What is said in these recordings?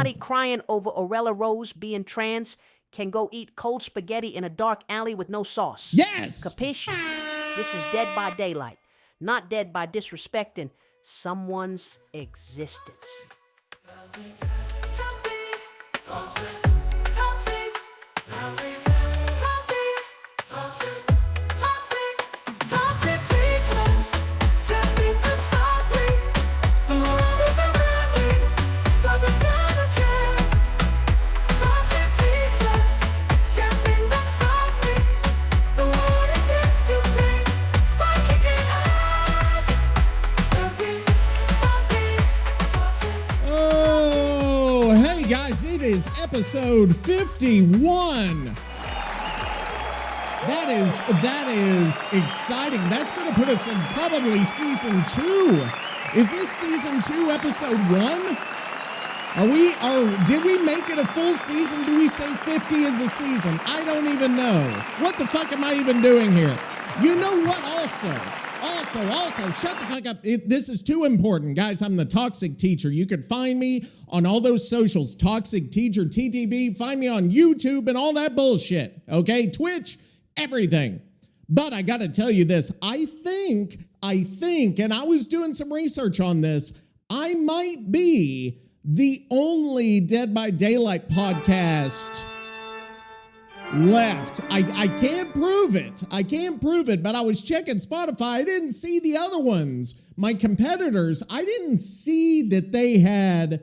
Everybody crying over Orela Rose being trans can go eat cold spaghetti in a dark alley with no sauce. Yes! Capiche? This is Dead by Daylight, not dead by disrespecting someone's existence. It is episode 51. That is exciting. That's going to put us in probably season 2. Is this season 2, episode 1? Did we make it a full season? Do we say 50 is a season? I don't even know. What the fuck am I even doing here? You know what also, shut the fuck up. This is too important. Guys, I'm the Toxic Teacher. You could find me on all those socials, Toxic Teacher, TTV. Find me on YouTube and all that bullshit, okay? Twitch, everything. But I got to tell you this. I think, and I was doing some research on this, I might be the only Dead by Daylight podcast left. I can't prove it, but I was checking Spotify. I didn't see the other ones. My competitors, I didn't see that they had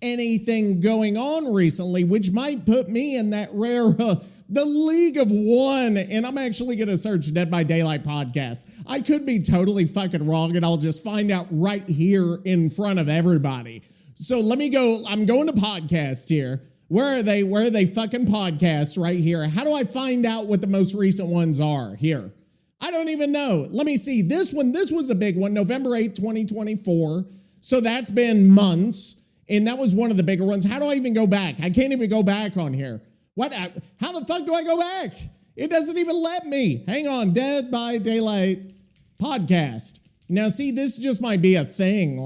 anything going on recently, which might put me in that rare, the League of One, and I'm actually going to search Dead by Daylight podcast. I could be totally fucking wrong, and I'll just find out right here in front of everybody. So let me go. I'm going to podcast here. Where are they? Where are they fucking podcasts right here? How do I find out what the most recent ones are here? I don't even know. Let me see. This was a big one, November 8th, 2024. So that's been months. And that was one of the bigger ones. How do I even go back? I can't even go back on here. What? How the fuck do I go back? It doesn't even let me. Hang on. Dead by Daylight podcast. Now, see, this just might be a thing.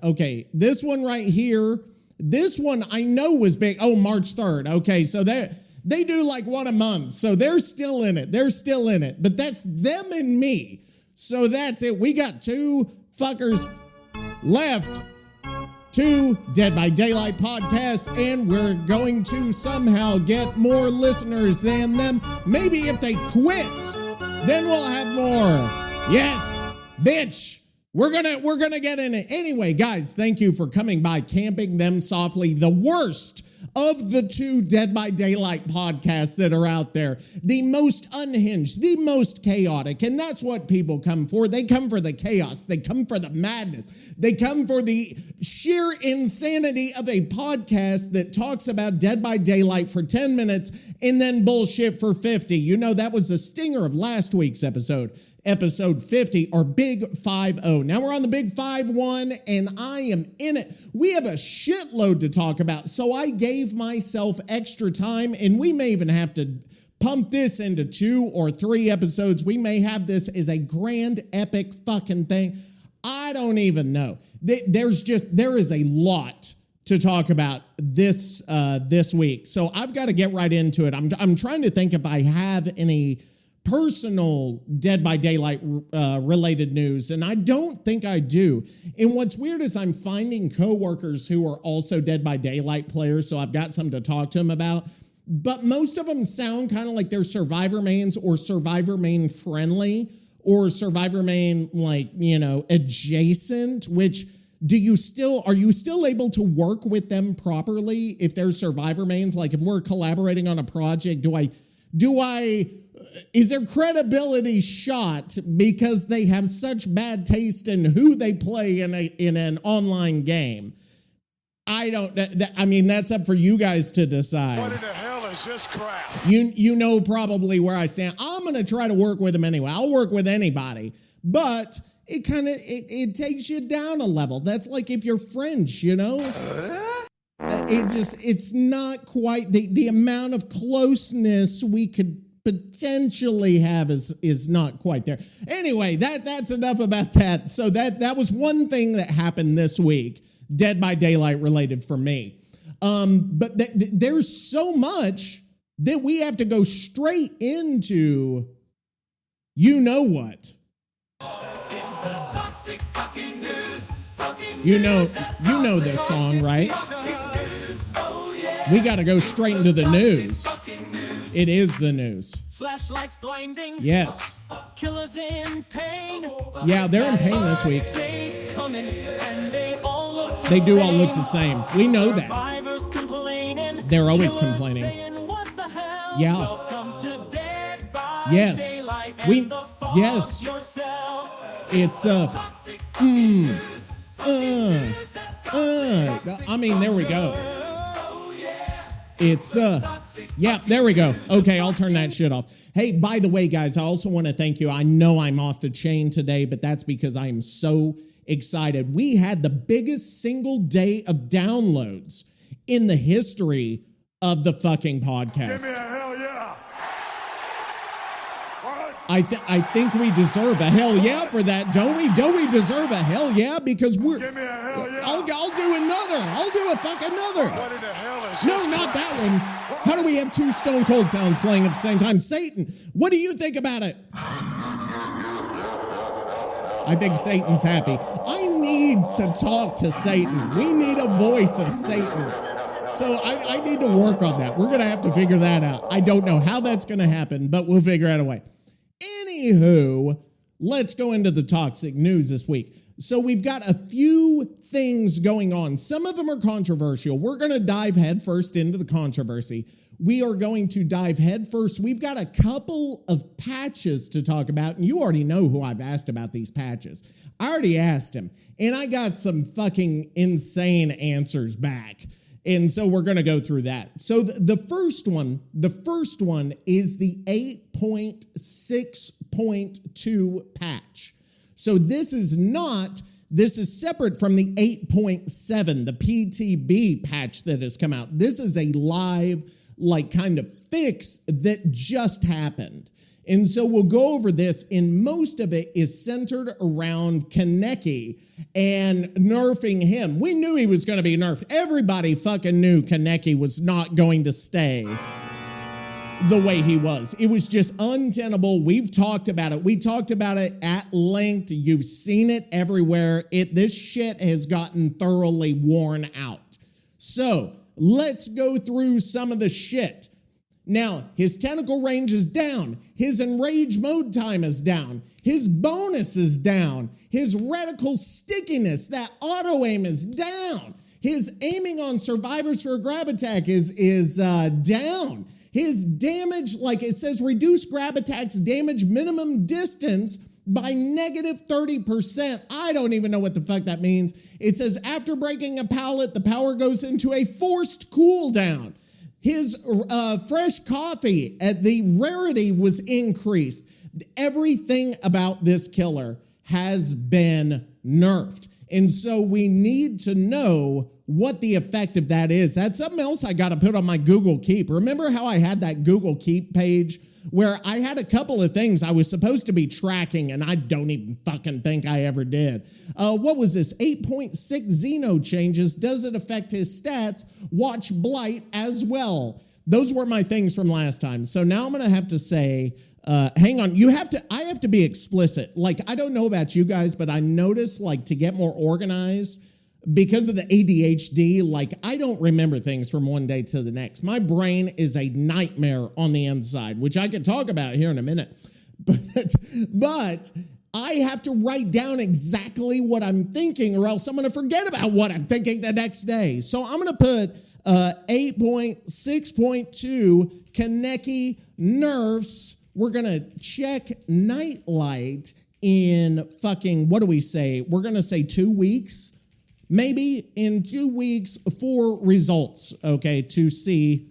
Okay, this one right here. This one I know was big. Oh, March 3rd. Okay, so they do like one a month. So they're still in it. But that's them and me. So that's it. We got 2 fuckers left. 2 Dead by Daylight podcasts, and we're going to somehow get more listeners than them. Maybe if they quit, then we'll have more. Yes, bitch. We're gonna get in it. Anyway, guys, thank you for coming by Camping Them Softly, the worst of the 2 Dead by Daylight podcasts that are out there. The most unhinged, the most chaotic, and that's what people come for. They come for the chaos. They come for the madness. They come for the sheer insanity of a podcast that talks about Dead by Daylight for 10 minutes and then bullshit for 50. You know, that was the stinger of last week's episode 50, or Big 5-0. Now we're on the Big 5-1, and I am in it. We have a shitload to talk about, so I gave myself extra time, and we may even have to pump this into 2 or 3 episodes. We may have this as a grand epic fucking thing. I don't even know. There is a lot to talk about this week, so I've got to get right into it. I'm trying to think if I have any personal Dead by Daylight related news, and I don't think I do. And what's weird is I'm finding coworkers who are also Dead by Daylight players, so I've got something to talk to them about. But most of them sound kind of like they're Survivor mains or Survivor main friendly or Survivor main, like, you know, adjacent, which are you still able to work with them properly if they're Survivor mains? Like, if we're collaborating on a project, is their credibility shot because they have such bad taste in who they play in an online game? I mean, that's up for you guys to decide. What in the hell is this crap? You know probably where I stand. I'm going to try to work with them anyway. I'll work with anybody, but it takes you down a level. That's like if you're French, you know? It's not quite the amount of closeness we could potentially have is not quite there. Anyway, that's enough about that. So that was one thing that happened this week, Dead by Daylight related for me. But there's so much that we have to go straight into you know what. You know this song, right? We got to go straight into the news. It is the news. Flashlights blinding. Yes. Killers in pain. Yeah, they're in pain this week. Days coming and they all look They do all look the same. We know that. Survivors complaining. They're always Killers complaining. saying, what the hell? Yeah. Welcome to Dead by Yes. Daylight and We- the fog yes. yourself. It's I mean, there we go. It's there we go. Okay, I'll turn that shit off. Hey, by the way, guys, I also want to thank you. I know I'm off the chain today, but that's because I am so excited. We had the biggest single day of downloads in the history of the fucking podcast. Give me a hell yeah. What? I think we deserve a hell yeah for that, don't we? Don't we deserve a hell yeah? Because we're... Give me a hell yeah. I'll do another. I'll do a fuck another. What in the hell is No, this not crap? that one. How do we have two Stone Cold sounds playing at the same time? Satan, what do you think about it? I think Satan's happy. I need to talk to Satan. We need a voice of Satan. So I need to work on that. We're going to have to figure that out. I don't know how that's going to happen, but we'll figure out a way. Anywho, let's go into the toxic news this week. So we've got a few things going on. Some of them are controversial. We're going to dive headfirst into the controversy. We are going to dive headfirst. We've got a couple of patches to talk about, and you already know who I've asked about these patches. I already asked him, and I got some fucking insane answers back. And so we're going to go through that. So the first one is the 8.6.2 patch. So this is separate from the 8.7, the PTB patch that has come out. This is a live, kind of fix that just happened. And so we'll go over this, and most of it is centered around Kaneki and nerfing him. We knew he was going to be nerfed. Everybody fucking knew Kaneki was not going to stay the way he was. It was just untenable. We've talked about it. We talked about it at length. You've seen it everywhere. This shit has gotten thoroughly worn out. So let's go through some of the shit. Now, his tentacle range is down. His enrage mode time is down. His bonus is down. His reticle stickiness, that auto aim, is down. His aiming on survivors for a grab attack is down. His damage, it says, reduce grab attacks damage minimum distance by -30%. I don't even know what the fuck that means. It says after breaking a pallet, the power goes into a forced cooldown. His fresh coffee, the rarity was increased. Everything about this killer has been nerfed. And so we need to know what the effect of that is. That's something else I got to put on my Google Keep. Remember how I had that Google Keep page where I had a couple of things I was supposed to be tracking, and I don't even fucking think I ever did. What was this? 8.6 Xeno changes. Does it affect his stats? Watch Blight as well. Those were my things from last time. So now I'm going to have to say, hang on. I have to be explicit. I don't know about you guys, but I notice, to get more organized, because of the ADHD, I don't remember things from one day to the next. My brain is a nightmare on the inside, which I could talk about here in a minute. But I have to write down exactly what I'm thinking, or else I'm going to forget about what I'm thinking the next day. So I'm going to put 8.6.2 Kaneki nerfs. We're going to check Nightlight in fucking, what do we say? We're going to say 2 weeks. Maybe in 2 weeks for results, okay, to see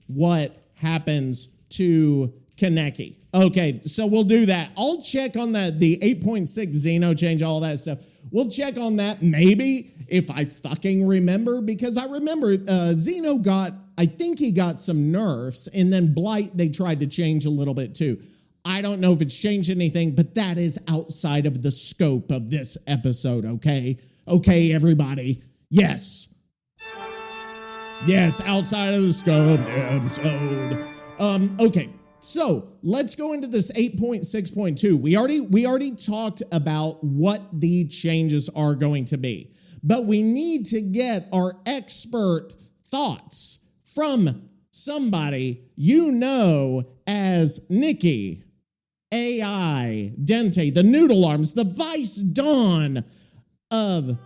what happens to Kaneki. Okay, so we'll do that. I'll check on the 8.6 Xeno change, all that stuff. We'll check on that maybe if I fucking remember, because I remember Xeno I think he got some nerfs, and then Blight they tried to change a little bit too. I don't know if it's changed anything, but that is outside of the scope of this episode, okay? Okay, everybody. Yes. Yes, outside of the scope episode. Okay, so let's go into this 8.6.2. We already talked about what the changes are going to be, but we need to get our expert thoughts from somebody you know as Nicky A.I. Dente, the noodle arms, the vice dawn of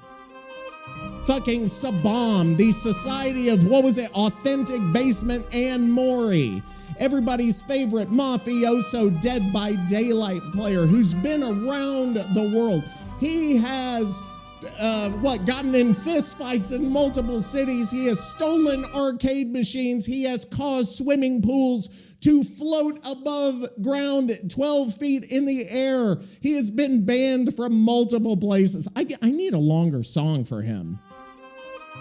fucking Sabam, the society of, what was it, Authentic Basement and Maury. Everybody's favorite mafioso Dead by Daylight player who's been around the world. He has, gotten in fistfights in multiple cities. He has stolen arcade machines. He has caused swimming pools to float above ground 12 feet in the air. He has been banned from multiple places. I need a longer song for him.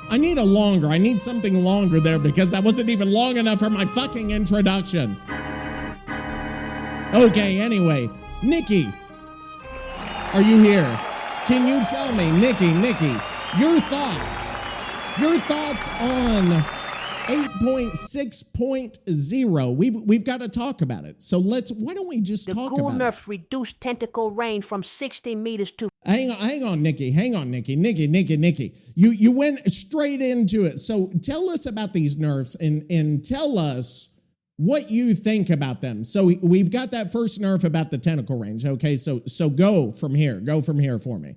I need something longer there because that wasn't even long enough for my fucking introduction. Okay, anyway, Nicky, are you here? Can you tell me, Nicky, your thoughts on 8.6.0. We've got to talk about it. So why don't we just talk about it? The ghoul nerfed reduced tentacle range from 60 meters to... Hang on, Nicky. Nicky. You went straight into it. So tell us about these nerfs and tell us what you think about them. So we've got that first nerf about the tentacle range. Okay, so go from here. Go from here for me.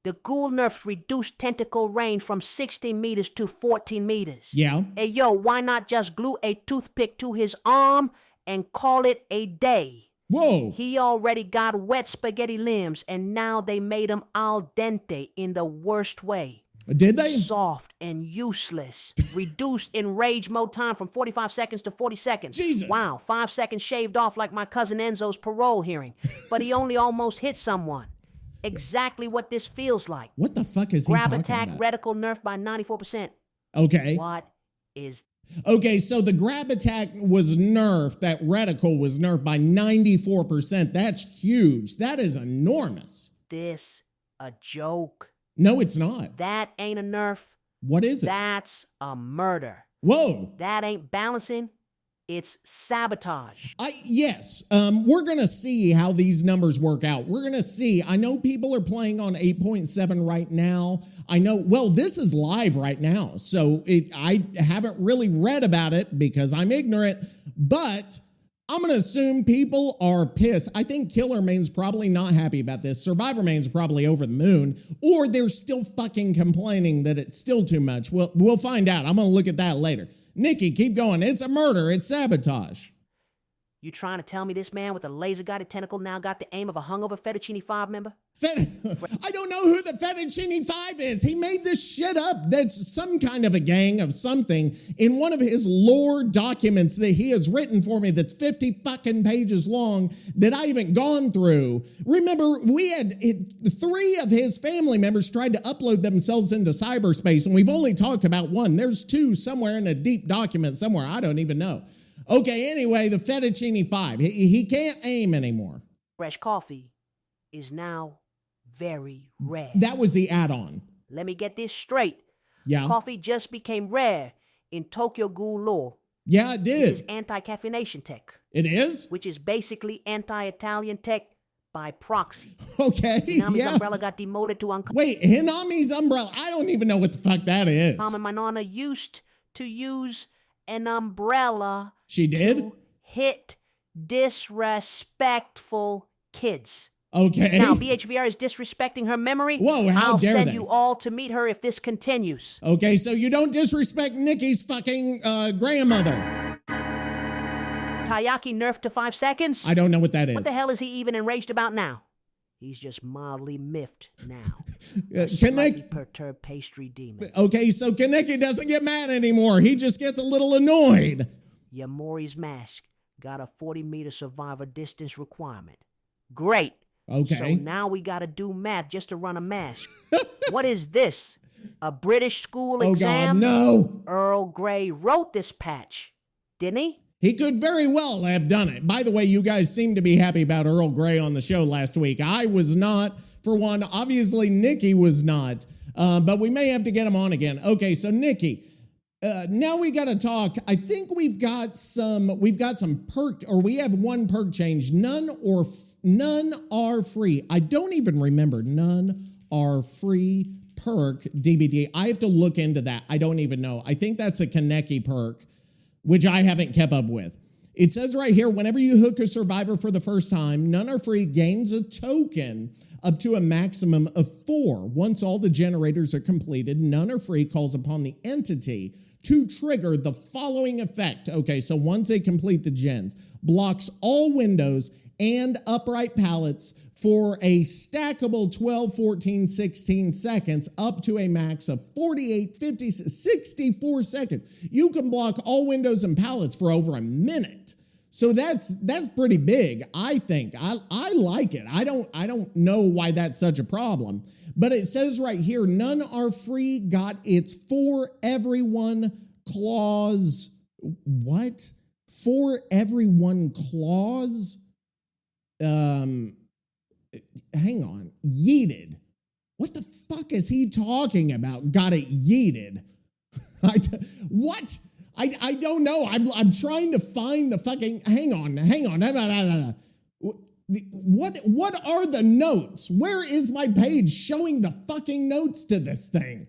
The ghoul nerfed reduced tentacle range from 60 meters to 14 meters. Yeah. Hey, yo, why not just glue a toothpick to his arm and call it a day? Whoa. He already got wet spaghetti limbs, and now they made him al dente in the worst way. Did they? Soft and useless. Reduced in rage mode time from 45 seconds to 40 seconds. Jesus. Wow, 5 seconds shaved off like my cousin Enzo's parole hearing. But he only almost hit someone. Exactly what this feels like. What the fuck is he Grab talking attack about? reticle nerfed by 94%. Okay. What is... Okay, so the grab attack was nerfed. That reticle was nerfed by 94%. That's huge. That is enormous. this a joke? No, it's not. That ain't a nerf. What is it? That's a murder. Whoa. That ain't balancing. It's sabotage. Yes, we're going to see how these numbers work out. We're going to see. I know people are playing on 8.7 right now. I know, well, this is live right now. So I haven't really read about it because I'm ignorant, but I'm going to assume people are pissed. I think Killer Main's probably not happy about this. Survivor Main's probably over the moon, or they're still fucking complaining that it's still too much. We'll find out. I'm going to look at that later. Nicky, keep going. It's a murder. It's sabotage. You trying to tell me this man with a laser-guided tentacle now got the aim of a hungover Fettuccine 5 member? I don't know who the Fettuccine 5 is. He made this shit up. That's some kind of a gang of something in one of his lore documents that he has written for me that's 50 fucking pages long that I haven't gone through. Remember, we had 3 of his family members tried to upload themselves into cyberspace, and we've only talked about one. There's 2 somewhere in a deep document somewhere. I don't even know. Okay, anyway, the Fettuccine 5. He can't aim anymore. Fresh coffee is now very rare. That was the add-on. Let me get this straight. Yeah. Coffee just became rare in Tokyo Ghoul lore. Yeah, it It is did. anti-caffeination tech, It is? which is basically anti-Italian tech by proxy. Okay, Hinami's yeah. umbrella got demoted to uncommon. Wait, Hinami's umbrella. I don't even know what the fuck that is. My nonna used to use an umbrella She did? to hit disrespectful kids. Okay. Now, BHVR is disrespecting her memory. Whoa, how I'll dare send they. you all to meet her if this continues. Okay, so you don't disrespect Nicky's fucking grandmother. Taiyaki nerfed to 5 seconds? I don't know what that is. What the hell is he even enraged about now? He's just mildly miffed now. Slightly Kaneki. perturbed pastry demon. Okay, so Kaneki doesn't get mad anymore. He just gets a little annoyed. Yamori's mask got a 40-meter survivor distance requirement. Great. Okay. So now we gotta do math just to run a mask. What is this? A British school Oh, exam? God, no. Earl Grey wrote this patch, didn't he? He could very well have done it. By the way, you guys seem to be happy about Earl Grey on the show last week. I was not, for one. Obviously, Nicky was not. But we may have to get him on again. Okay, so Nicky, Now we got to talk. I think we've got some perk, or we have one perk change. None are free. I don't even remember. None are free perk DbD. I have to look into that. I don't even know. I think that's a Kaneki perk, which I haven't kept up with. It says right here, whenever you hook a survivor for the first time, none are free gains a token up to a maximum of 4. Once all the generators are completed, none are free calls upon the entity to trigger the following effect. Okay, so once they complete the gens, blocks all windows and upright pallets for a stackable 12, 14, 16 seconds up to a max of 48, 50, 64 seconds. You can block all windows and pallets for over a minute. So that's pretty big, I think. I like it. I don't know why that's such a problem. But it says right here, none are free got its for everyone clause. What? For everyone clause? Hang on. Yeeted. What the fuck is he talking about? Got it yeeted. What? I don't know. I'm trying to find the fucking. Hang on. What are the notes? Where is my page showing the fucking notes to this thing?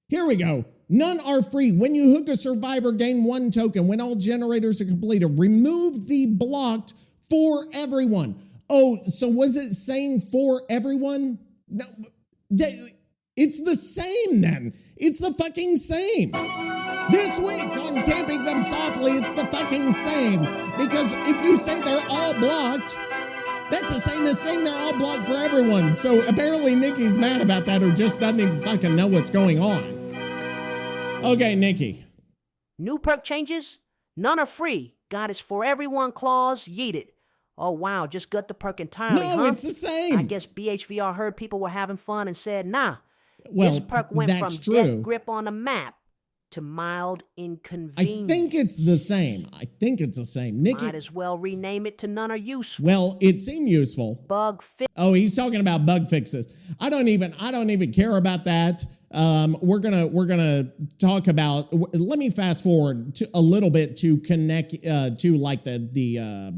Here we go. None are free. When you hook a survivor, gain 1 token. When all generators are completed, remove the blocked for everyone. Oh, so was it saying for everyone? No, it's the same then. It's the fucking same. This week on Camping Them Softly, it's the fucking same. Because if you say they're all blocked, that's the same as saying they're all blocked for everyone. So apparently Nikki's mad about that or just doesn't even fucking know what's going on. Okay, Nikki. New perk changes? None are free. God is for everyone clause yeeted. Oh, wow, just got the perk entirely, No, it's the same. I guess BHVR heard people were having fun and said, nah. Well, this perk went from that's true. death grip on the map to mild inconvenience. I think it's the same. Nikki. Might as well rename it to none are useful. Well, it seemed useful. Bug fix. Oh, he's talking about bug fixes. I don't even care about that. We're gonna talk about. Let me fast forward to a little bit to connect to like the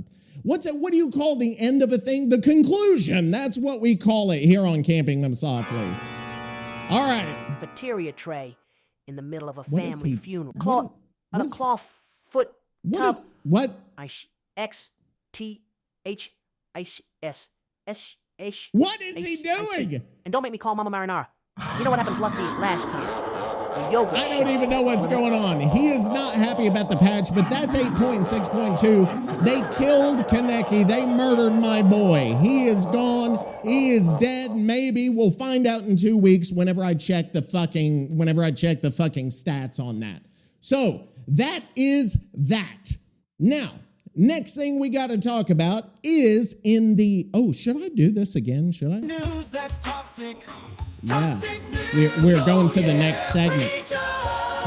what do you call the end of a thing? The conclusion. That's what we call it here on Camping Them Softly. All right. Cafeteria tray in the middle of a What is family he- funeral. what- On a what is- cloth foot What tub. is what? XTHS. What is he doing? And don't make me call Mama Marinara. You know what happened to Lucky last year? The yoga. I don't even know what's going on. He is not happy about the patch, but that's 8.6.2. They killed Kaneki. They murdered my boy. He is gone. He is dead. Maybe we'll find out in 2 weeks whenever I check the fucking stats on that. So that is that. Now, next thing we got to talk about is in the. Oh, should I do this again? Should I? News that's toxic. Yeah. Toxic news. We're going to the Oh, next yeah, segment. preacher.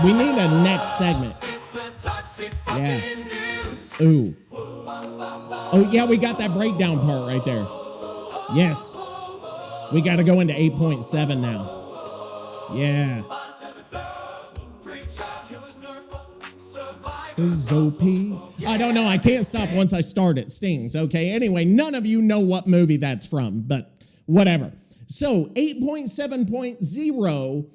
We need a next segment. It's the toxic Yeah. fucking news. Ooh. Oh, yeah, we got that breakdown part right there. Yes. We got to go into 8.7 now. Yeah. Is OP. I don't know. I can't stop once I start. It stings. Okay. Anyway, none of you know what movie that's from, but whatever. So 8.7.0,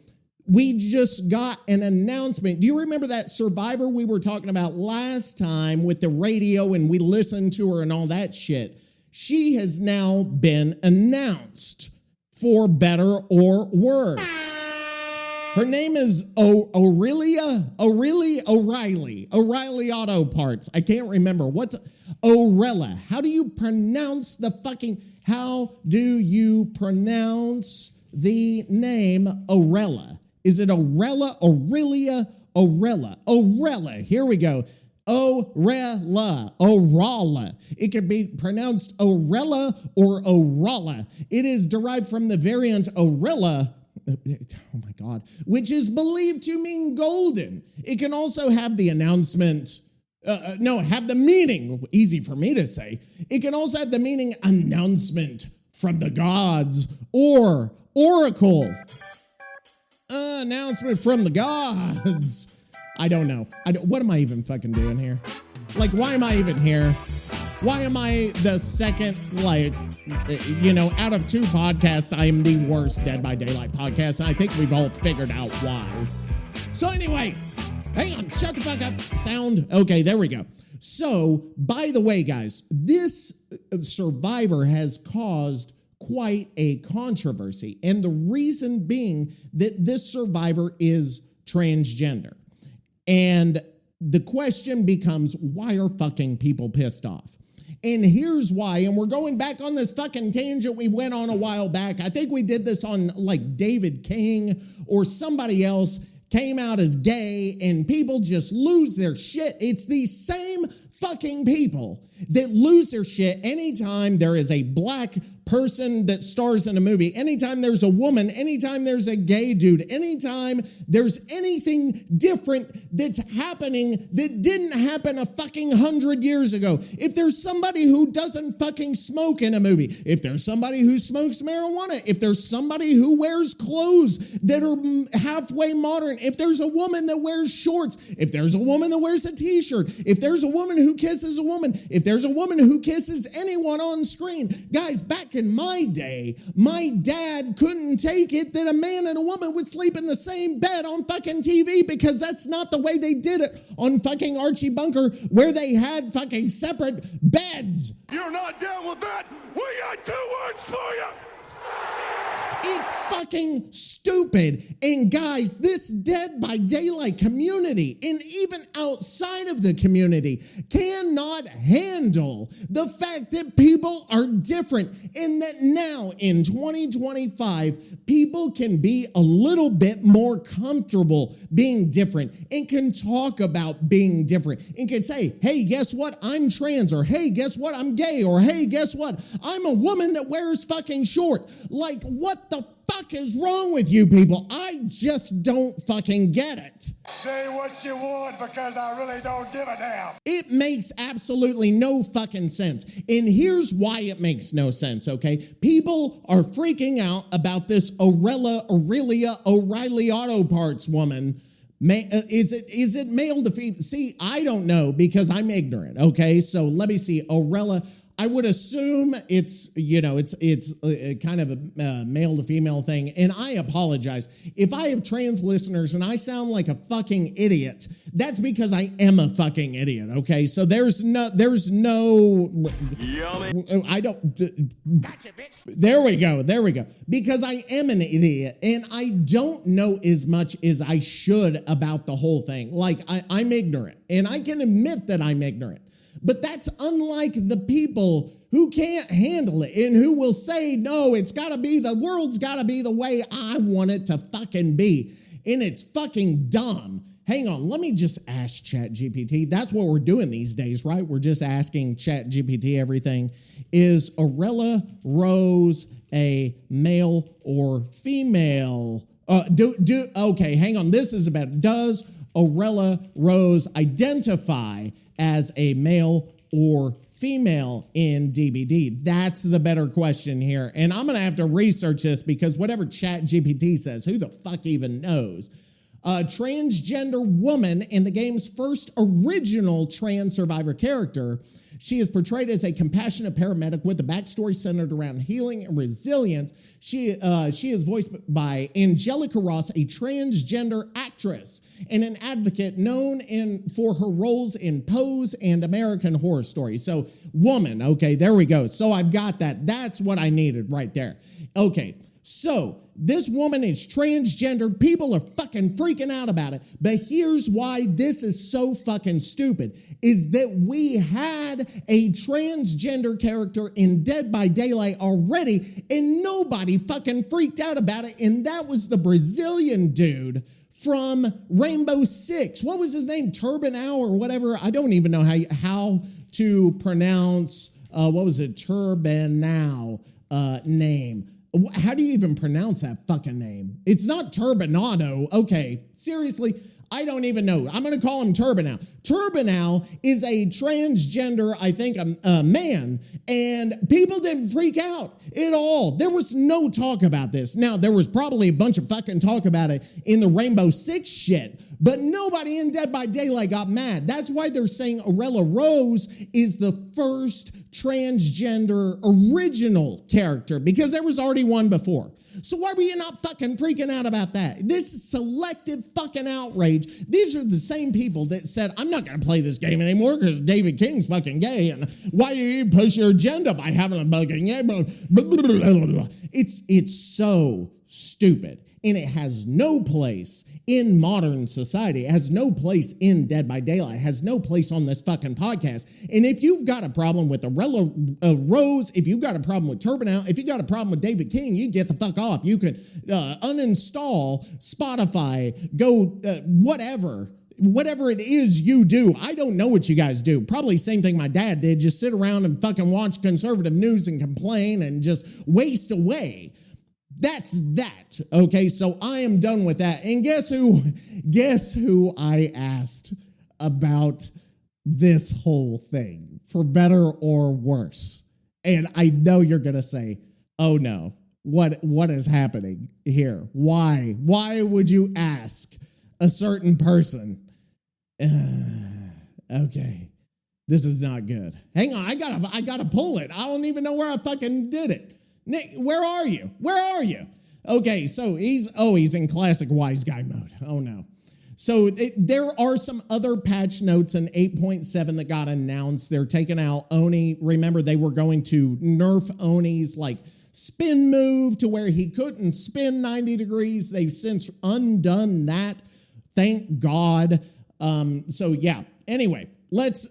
we just got an announcement. Do you remember that survivor we were talking about last time with the radio and we listened to her and all that shit? She has now been announced for better or worse. Her name is O'Reilly Auto Parts. I can't remember. What's Orela? How do you pronounce the name Orela? Is it Orela? Orela. Here we go. Orela. It could be pronounced Orela or Orala. It is derived from the variant Orela. Oh my God, which is believed to mean golden. It can also have the announcement, have the meaning, easy for me to say. It can also have the meaning announcement from the gods or oracle. Announcement from the gods. I don't know. What am I even fucking doing here? Like, why am I even here? Why am I the second, out of 2 podcasts, I am the worst Dead by Daylight podcast, and I think we've all figured out why. So anyway, hang on, shut the fuck up, sound. Okay, there we go. So, by the way, guys, this survivor has caused quite a controversy, and the reason being that this survivor is transgender. And the question becomes, why are fucking people pissed off? And here's why, and we're going back on this fucking tangent we went on a while back. I think we did this on like David King or somebody else came out as gay, and people just lose their shit. It's the same fucking people that lose their shit anytime there is a black person that stars in a movie, anytime there's a woman, anytime there's a gay dude, anytime there's anything different that's happening that didn't happen a fucking 100 years ago. If there's somebody who doesn't fucking smoke in a movie, if there's somebody who smokes marijuana, if there's somebody who wears clothes that are halfway modern, if there's a woman that wears shorts, if there's a woman that wears a t-shirt, if there's a woman who kisses a woman, if there's a woman who kisses anyone on screen. Guys, back in my day, my dad couldn't take it that a man and a woman would sleep in the same bed on fucking TV, because that's not the way they did it on fucking Archie Bunker, where they had fucking separate beds. You're not down with that? We got 2 words for you. It's fucking stupid. And guys, this Dead by Daylight community, and even outside of the community, cannot handle the fact that people are different, and that now in 2025, people can be a little bit more comfortable being different and can talk about being different and can say, hey, guess what? I'm trans, or hey, guess what? I'm gay, or hey, guess what? I'm a woman that wears fucking short. Like, what the fuck is wrong with you people? I just don't fucking get it. Say what you want, because I really don't give a damn. It makes absolutely no fucking sense. And here's why it makes no sense, okay? People are freaking out about this Aurelia O'Reilly Auto Parts woman. Is it male to female? See, I don't know, because I'm ignorant, okay? So let me see. Orela, I would assume it's kind of a male to female thing. And I apologize. If I have trans listeners and I sound like a fucking idiot, that's because I am a fucking idiot, okay? So there's no, I don't, gotcha, bitch. There we go. Because I am an idiot and I don't know as much as I should about the whole thing. Like, I'm ignorant, and I can admit that I'm ignorant. But that's unlike the people who can't handle it and who will say, no, the world's gotta be the way I want it to fucking be. And it's fucking dumb. Hang on, let me just ask ChatGPT. That's what we're doing these days, right? We're just asking ChatGPT everything. Is Orela Rose a male or female? Okay, hang on. This is about, does Orela Rose identify as a male or female in DbD? That's the better question here. And I'm going to have to research this, because whatever ChatGPT says, who the fuck even knows? A transgender woman in the game's first original trans survivor character. She is portrayed as a compassionate paramedic with a backstory centered around healing and resilience. She is voiced by Angelica Ross, a transgender actress and an advocate known for her roles in Pose and American Horror Story. So, woman, okay, there we go. So I've got that. That's what I needed right there. Okay, so this woman is transgender. People are fucking freaking out about it. But here's why this is so fucking stupid, is that we had a transgender character in Dead by Daylight already, and nobody fucking freaked out about it. And that was the Brazilian dude from Rainbow Six. What was his name? Turbanow or whatever. I don't even know how to pronounce, Turbanow name. How do you even pronounce that fucking name? It's not Turbinado. Okay, seriously, I don't even know. I'm going to call him Turbinal. Turbinal is a transgender, I think, a man, and people didn't freak out at all. There was no talk about this. Now, there was probably a bunch of fucking talk about it in the Rainbow Six shit, but nobody in Dead by Daylight got mad. That's why they're saying Orela Rose is the first transgender original character, because there was already one before. So why were you not fucking freaking out about that? This selective fucking outrage. These are the same people that said, I'm not going to play this game anymore because David King's fucking gay, and why do you push your agenda by having a fucking gay? It's so stupid, and it has no place in modern society. It has no place in Dead by Daylight. It has no place on this fucking podcast. And if you've got a problem with Orela Rose, if you've got a problem with Turbinal, if you've got a problem with David King, you get the fuck off. You can uninstall Spotify, go whatever it is you do. I don't know what you guys do. Probably same thing my dad did. Just sit around and fucking watch conservative news and complain and just waste away. That's that. Okay, so I am done with that. And guess who I asked about this whole thing, for better or worse? And I know you're going to say, oh no, what is happening here? Why would you ask a certain person? Okay, this is not good. Hang on, I gotta pull it. I don't even know where I fucking did it. Nick, where are you? Where are you? Okay, so he's in classic wise guy mode. Oh no. So there are some other patch notes in 8.7 that got announced. They're taking out Oni. Remember, they were going to nerf Oni's like spin move to where he couldn't spin 90 degrees. They've since undone that. Thank God. So yeah. Anyway, let's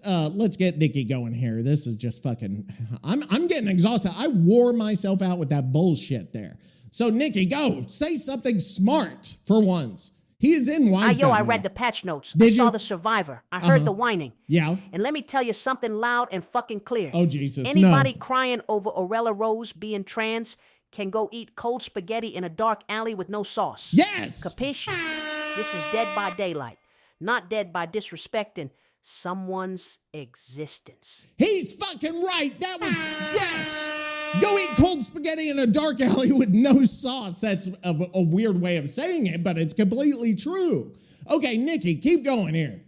get Nicky going here. This is just fucking, I'm getting exhausted. I wore myself out with that bullshit there. So Nicky, go. Say something smart for once. He is in wise guy I mode. read the patch notes. Did I saw you? the survivor. I heard the whining. Yeah. And let me tell you something loud and fucking clear. Oh, Jesus, Anybody no. crying over Orela Rose being trans can go eat cold spaghetti in a dark alley with no sauce. Yes. Capiche? This is Dead by Daylight, not dead by disrespecting someone's existence. He's fucking right. That was, yes. Go eat cold spaghetti in a dark alley with no sauce. That's a weird way of saying it, but it's completely true. Okay, Nicky, keep going here.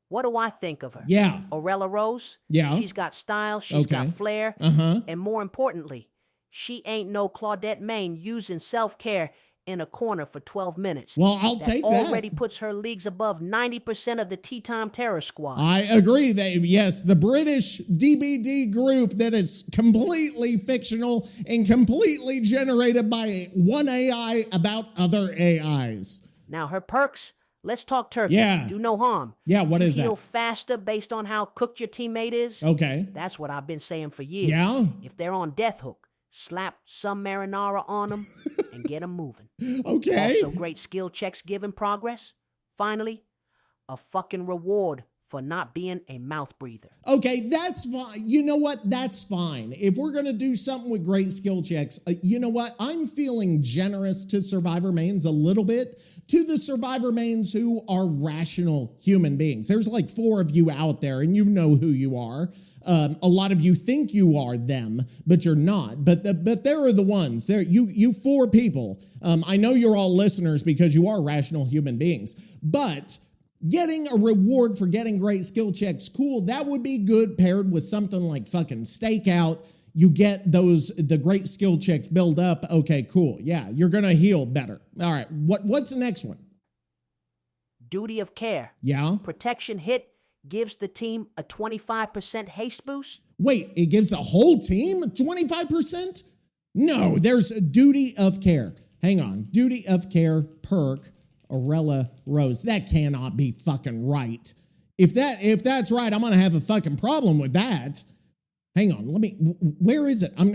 What do I think of her? Yeah. Orela Rose? Yeah. She's got style, she's got flair, and more importantly, she ain't no Claudette Main using self-care in a corner for 12 minutes. Well, I'll take that. Already puts her leagues above 90% of the Tea Time Terror Squad. I agree. Yes, the British DbD group that is completely fictional and completely generated by one AI about other AIs. Now, her perks, let's talk turkey. Yeah. Do no harm. Yeah, what is that? Heal faster based on how cooked your teammate is. Okay. That's what I've been saying for years. Yeah? If they're on death hook, slap some marinara on them and get them moving. Okay. Also, great skill checks given progress. Finally, a fucking reward for not being a mouth breather. Okay, that's fine. You know what? That's fine. If we're going to do something with great skill checks, you know what? I'm feeling generous to survivor mains a little bit, to the survivor mains who are rational human beings. There's like 4 of you out there, and you know who you are. A lot of you think you are them, but you're not. But there are the ones. There, you 4 people. I know you're all listeners because you are rational human beings. But getting a reward for getting great skill checks, cool. That would be good paired with something like fucking stakeout. You get the great skill checks build up. Okay, cool. Yeah, you're gonna heal better. All right. What's the next one? Duty of care. Yeah. Protection hit gives the team a 25% haste boost. Wait, it gives the whole team 25%? No, there's a duty of care. Hang on. Duty of care perk, Orela Rose. That cannot be fucking right. If that's right, I'm going to have a fucking problem with that. Hang on. Where is it? I'm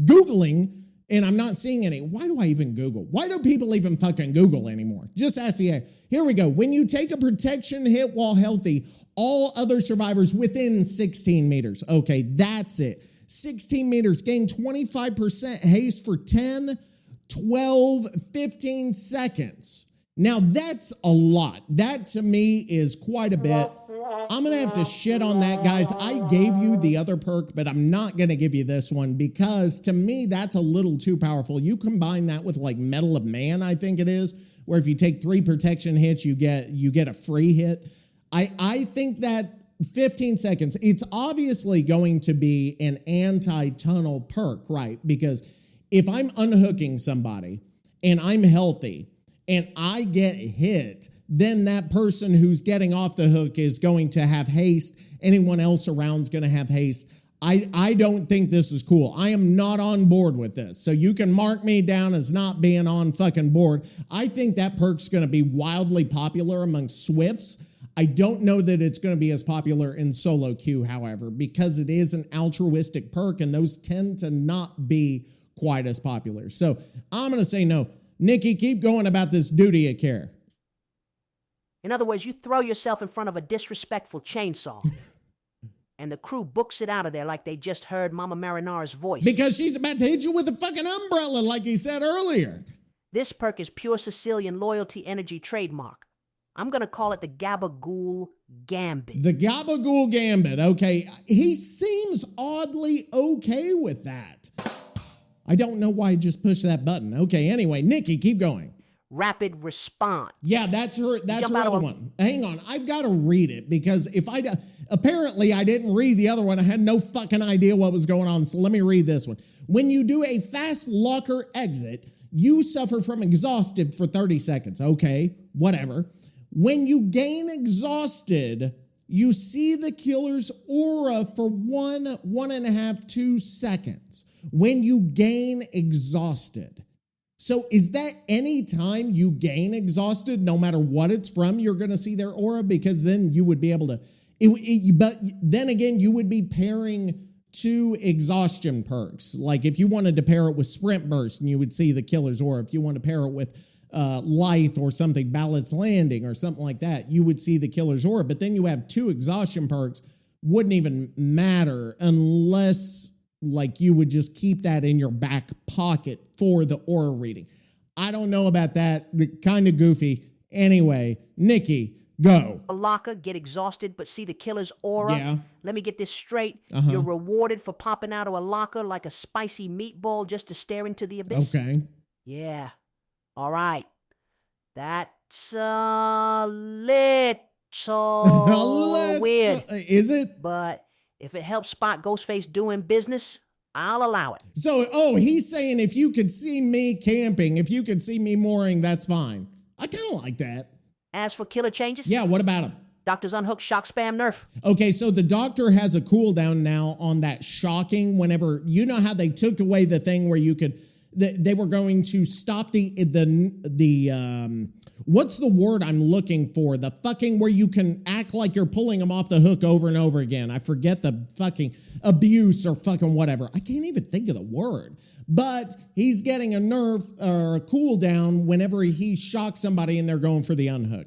Googling and I'm not seeing any. Why do I even Google? Why do people even fucking Google anymore? Just ask the AI. Here we go. When you take a protection hit while healthy, all other survivors within 16 meters. Okay, that's it. 16 meters gain 25% haste for 10, 12, 15 seconds. Now, that's a lot. That, to me, is quite a bit. I'm going to have to shit on that, guys. I gave you the other perk, but I'm not going to give you this one because, to me, that's a little too powerful. You combine that with, like, Metal of Man, I think it is, where if you take 3 protection hits, you get a free hit. I think that 15 seconds, it's obviously going to be an anti-tunnel perk, right? Because if I'm unhooking somebody and I'm healthy and I get hit, then that person who's getting off the hook is going to have haste. Anyone else around is going to have haste. I don't think this is cool. I am not on board with this. So you can mark me down as not being on fucking board. I think that perk's going to be wildly popular among Swifts. I don't know that it's going to be as popular in solo queue, however, because it is an altruistic perk and those tend to not be quite as popular. So I'm going to say no. Nikki, keep going about this duty of care. In other words, you throw yourself in front of a disrespectful chainsaw and the crew books it out of there like they just heard Mama Marinara's voice. Because she's about to hit you with a fucking umbrella like he said earlier. This perk is pure Sicilian loyalty energy trademark. I'm going to call it the Gabagool Gambit. The Gabagool Gambit. Okay. He seems oddly okay with that. I don't know why I just pushed that button. Okay. Anyway, Nikki, keep going. Rapid response. Yeah, that's her other one. Hang on. I've got to read it because apparently I didn't read the other one. I had no fucking idea what was going on. So let me read this one. When you do a fast locker exit, you suffer from exhausted for 30 seconds. Okay. Whatever. When you gain exhausted, you see the killer's aura for 1.5, 2 seconds. When you gain exhausted. So is that any time you gain exhausted, no matter what it's from, you're going to see their aura? Because then you would be able to, but then again, you would be pairing 2 exhaustion perks. Like if you wanted to pair it with Sprint Burst and you would see the killer's aura. If you want to pair it with Lithe or something, Balance Landing or something like that, you would see the killer's aura. But then you have 2 exhaustion perks, wouldn't even matter unless like you would just keep that in your back pocket for the aura reading. I don't know about that. Kind of goofy. Anyway, Nikki, go. A locker, get exhausted, but see the killer's aura. Yeah. Let me get this straight. You're rewarded for popping out of a locker like a spicy meatball just to stare into the abyss. Okay. Yeah. All right. That's a little weird. Is it? But if it helps spot Ghostface doing business, I'll allow it. So, he's saying if you could see me camping, if you could see me mooring, that's fine. I kind of like that. As for killer changes? Yeah, what about him? Doctor's Unhook, Shock, Spam, Nerf. Okay, so the doctor has a cooldown now on that shocking whenever, you know how they took away the thing where you could, they were going to stop the what's the word I'm looking for? The fucking where you can act like you're pulling them off the hook over and over again. I forget the fucking abuse or fucking whatever. I can't even think of the word. But he's getting a nerf or a cooldown whenever he shocks somebody and they're going for the unhook.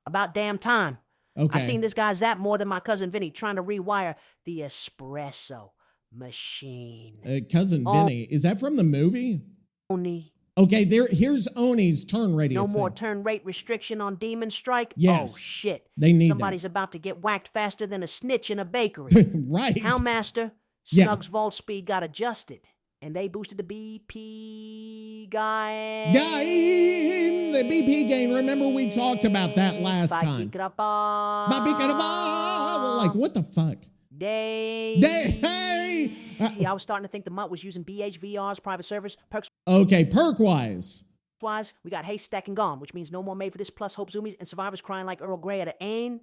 About damn time. Okay. I seen this guy zap more than my cousin Vinny trying to rewire the espresso machine. Cousin Vinny, is that from the movie? Oni. Okay, here's Oni's turn radius. No more turn rate restriction on Demon Strike? Yes. Oh, shit. They need Somebody's about to get whacked faster than a snitch in a bakery. Right. Houndmaster, Yeah. Snug's vault speed got adjusted, and they boosted the BP gain. The BP gain. Remember we talked about that last time. Like, what the fuck? Hey! Yeah, I was starting to think the mutt was using BHVR's private service. Perks Okay, perk-wise. wise, we got haste, stack, and gone, which means no more made for this plus hope zoomies and survivors crying like Earl Grey at an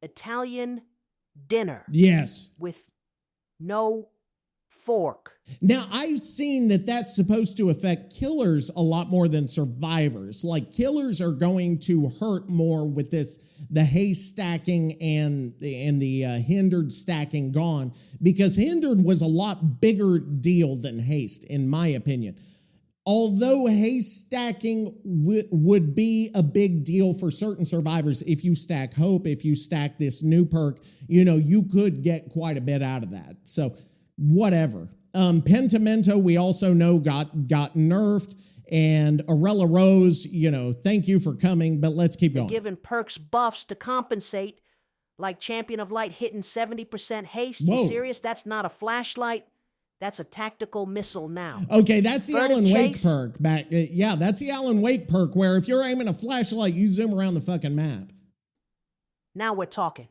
Italian dinner. Yes. With no fork. Now, I've seen that that's supposed to affect killers a lot more than survivors. Like, killers are going to hurt more with this, the haste stacking and the hindered stacking gone, because hindered was a lot bigger deal than haste, in my opinion. Although haste stacking would be a big deal for certain survivors, if you stack hope, if you stack this new perk, you could get quite a bit out of that. So, whatever. Pentimento, we also know got nerfed, And Orela Rose, thank you for coming, but let's keep going. Giving perks buffs to compensate, like Champion of Light hitting 70% haste. Whoa. You serious? That's not a flashlight. That's a tactical missile now. Okay, that's the Furtive Alan Wake chase. perk. Yeah, that's the Alan Wake perk where if you're aiming a flashlight, you zoom around the fucking map. Now we're talking.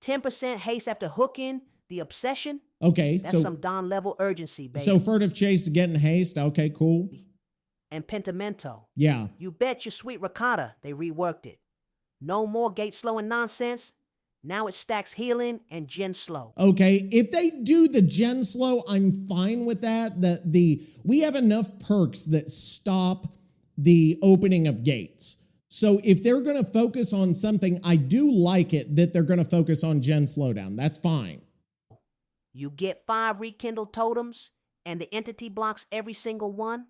10% haste after hooking the obsession. Okay, That's some Don level urgency, baby. So furtive chase is getting haste. Okay, cool. And pentimento. Yeah. You bet your sweet ricotta they reworked it. No more gate slowing nonsense. Now it stacks healing and gen slow. Okay, if they do the gen slow, I'm fine with that. We have enough perks that stop the opening of gates. So if they're going to focus on something, I do like it that they're going to focus on gen slowdown. That's fine. You get 5 rekindled totems and the entity blocks every single one.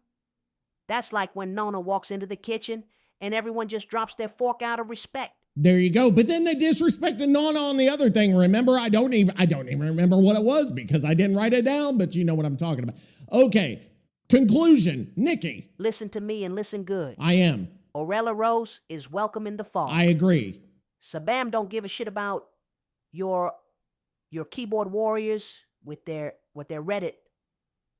That's like when Nona walks into the kitchen and everyone just drops their fork out of respect. There you go. But then they disrespected Nona on the other thing. Remember, I don't even remember what it was because I didn't write it down, but you know what I'm talking about. Okay. Conclusion. Nikki. Listen to me and listen good. I am. Orela Rose is welcome in the fall. I agree. Sabam don't give a shit about your keyboard warriors with their Reddit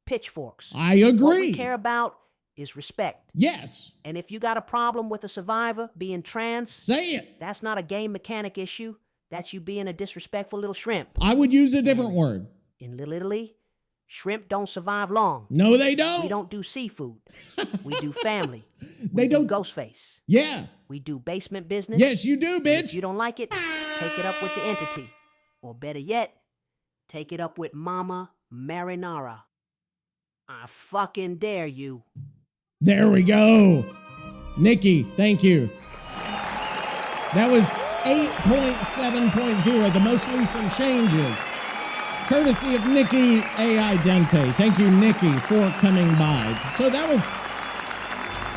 pitchforks. I agree. What we care about is respect. Yes. And if you got a problem with a survivor being trans, say it. That's not a game mechanic issue. That's you being a disrespectful little shrimp. I would use a different word. In Little Italy, shrimp don't survive long. No, they don't. We don't do seafood. We do family. They don't. Ghostface. Yeah. We do basement business. Yes, you do, bitch. If you don't like it, take it up with the entity. Or better yet, take it up with Mama Marinara. I fucking dare you. There we go. Nikki, thank you. That was 8.7.0, the most recent changes. Courtesy of Nicky A.I. Dente. Thank you, Nikki, for coming by. So that was...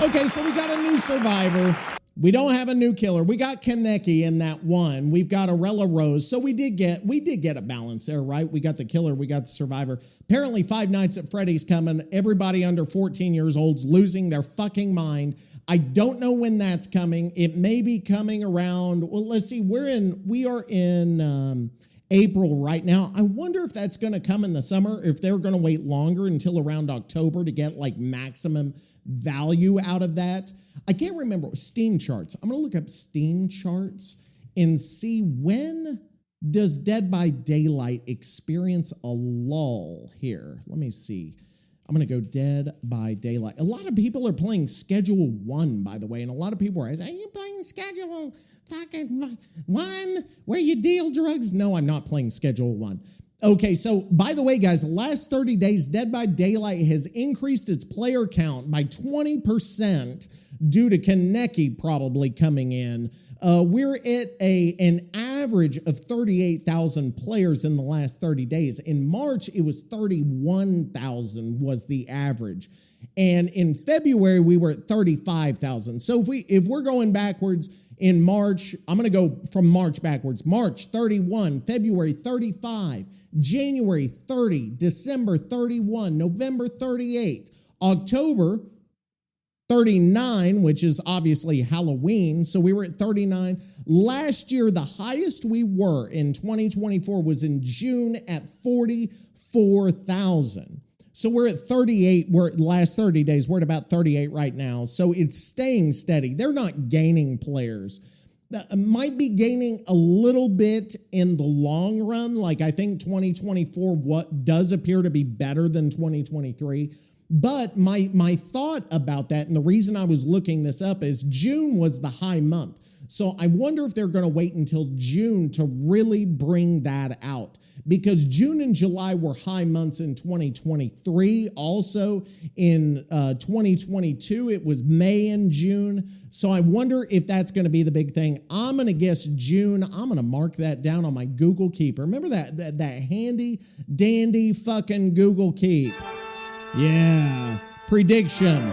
Okay, so we got a new survivor. We don't have a new killer. We got Kaneki in that one. We've got Orela Rose. So we did get a balance there, right? We got the killer, we got the survivor. Apparently 5 Nights at Freddy's coming. Everybody under 14 years old's losing their fucking mind. I don't know when that's coming. It may be coming around. Well, let's see. We are in April right now. I wonder if that's going to come in the summer, if they're going to wait longer until around October to get like maximum value out of that. I can't remember. Steam charts. I'm going to look up Steam charts and see when does Dead by Daylight experience a lull here. Let me see. I'm going to go Dead by Daylight. A lot of people are playing Schedule 1, by the way, and a lot of people are saying, are you playing Schedule fucking 1 where you deal drugs? No, I'm not playing Schedule 1. Okay, so by the way, guys, the last 30 days, Dead by Daylight has increased its player count by 20% due to Kaneki probably coming in. We're at an average of 38,000 players in the last 30 days. In March, it was 31,000 was the average. And in February, we were at 35,000. So if we're going backwards in March, I'm going to go from March backwards. March, 31, February, 35, January, 30, December, 31, November, 38, October, 39, which is obviously Halloween. So we were at 39. Last year, the highest we were in 2024 was in June at 44,000. So we're at 38. We're at last 30 days. We're at about 38 right now. So it's staying steady. They're not gaining players. Might be gaining a little bit in the long run. Like I think 2024 what does appear to be better than 2023. But my thought about that, and the reason I was looking this up is June was the high month. So I wonder if they're going to wait until June to really bring that out. Because June and July were high months in 2023. Also in 2022, it was May and June. So I wonder if that's going to be the big thing. I'm going to guess June. I'm going to mark that down on my Google Keep. Remember that handy dandy fucking Google Keep. Yeah. Prediction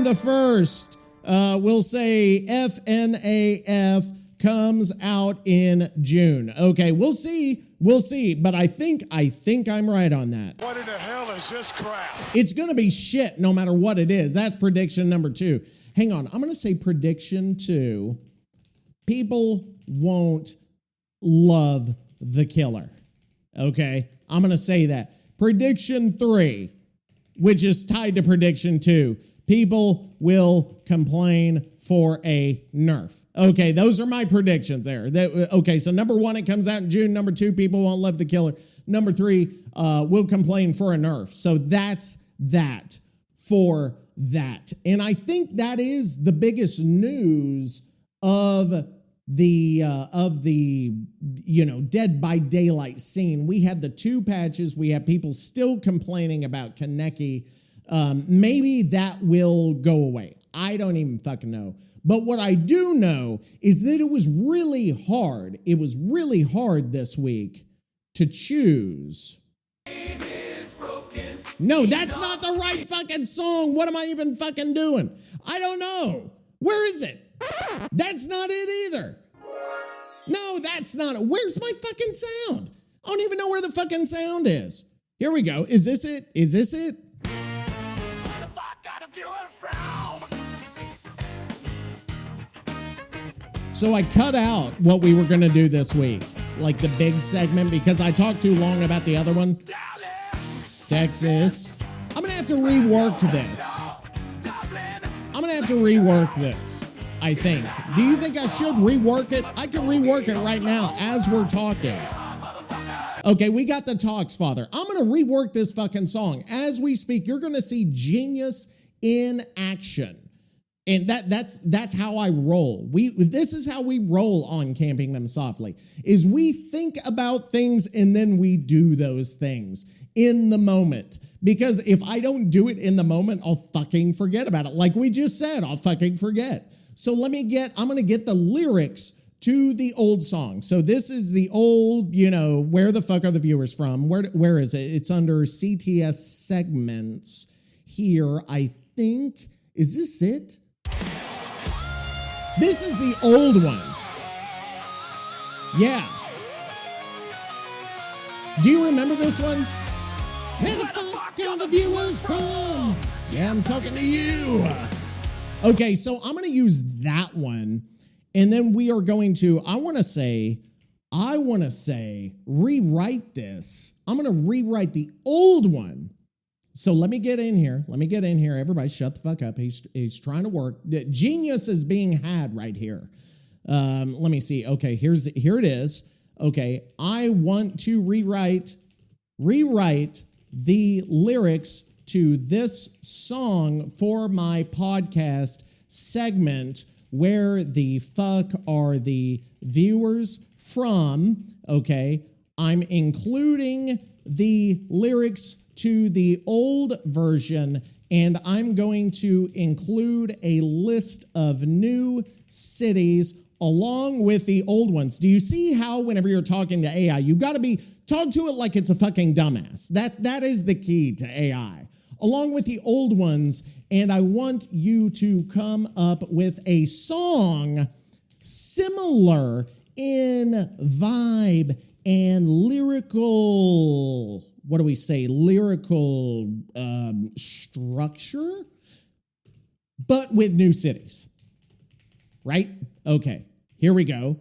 the first. We'll say FNAF comes out in June. Okay, we'll see. We'll see. But I think I'm right on that. What in the hell is this crap? It's going to be shit no matter what it is. That's prediction number 2. Hang on. I'm going to say prediction 2. People won't love the killer. Okay? I'm going to say that. Prediction 3, which is tied to prediction 2. People will complain for a nerf. Okay, those are my predictions there. Okay, so number 1, it comes out in June. Number 2, people won't love the killer. Number 3, will complain for a nerf. So that's that for that. And I think that is the biggest news of the Dead by Daylight scene. We had the 2 patches. We have people still complaining about Kaneki. Maybe that will go away. I don't even fucking know. But what I do know is that it was really hard. It was really hard this week to choose. No, that's not the right fucking song. What am I even fucking doing? I don't know. Where is it? That's not it either. No, that's not it. Where's my fucking sound? I don't even know where the fucking sound is. Here we go. Is this it? Is this it? So I cut out what we were going to do this week, like the big segment, because I talked too long about the other one. Texas. I'm going to have to rework this. I think. Do you think I should rework it? I can rework it right now as we're talking. Okay, we got the talks, Father. I'm going to rework this fucking song. As we speak, you're going to see genius in action. And that's how I roll. This is how we roll on Camping Them Softly, is we think about things and then we do those things in the moment. Because if I don't do it in the moment, I'll fucking forget about it. Like we just said, I'll fucking forget. So I'm going to get the lyrics to the old song. So this is the old, where the fuck are the viewers from? Where is it? It's under CTS segments here, I think. Is this it? This is the old one. Yeah. Do you remember this one? Where the fuck are the viewers from? Yeah, I'm talking to you. Okay, so I'm going to use that one. And then we are going to, I want to say, rewrite this. I'm going to rewrite the old one. So let me get in here. Everybody shut the fuck up. He's trying to work. Genius is being had right here. Let me see. Okay, here it is. Okay, I want to rewrite the lyrics to this song for my podcast segment. Where the fuck are the viewers from? Okay, I'm including the lyrics to the old version, and I'm going to include a list of new cities along with the old ones. Do you see how whenever you're talking to AI, you got to talk to it like it's a fucking dumbass? That is the key to AI, along with the old ones. And I want you to come up with a song similar in vibe and lyrical, what do we say? Lyrical structure, but with new cities, right? Okay, here we go.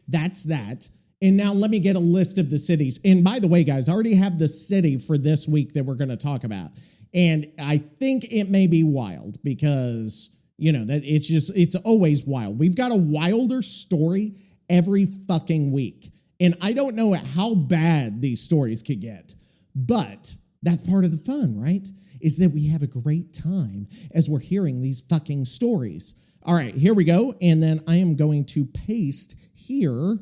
That's that. And now let me get a list of the cities. And by the way, guys, I already have the city for this week that we're going to talk about. And I think it may be wild because, that it's always wild. We've got a wilder story every fucking week. And I don't know how bad these stories could get. But that's part of the fun, right? Is that we have a great time as we're hearing these fucking stories. All right, here we go. And then I am going to paste here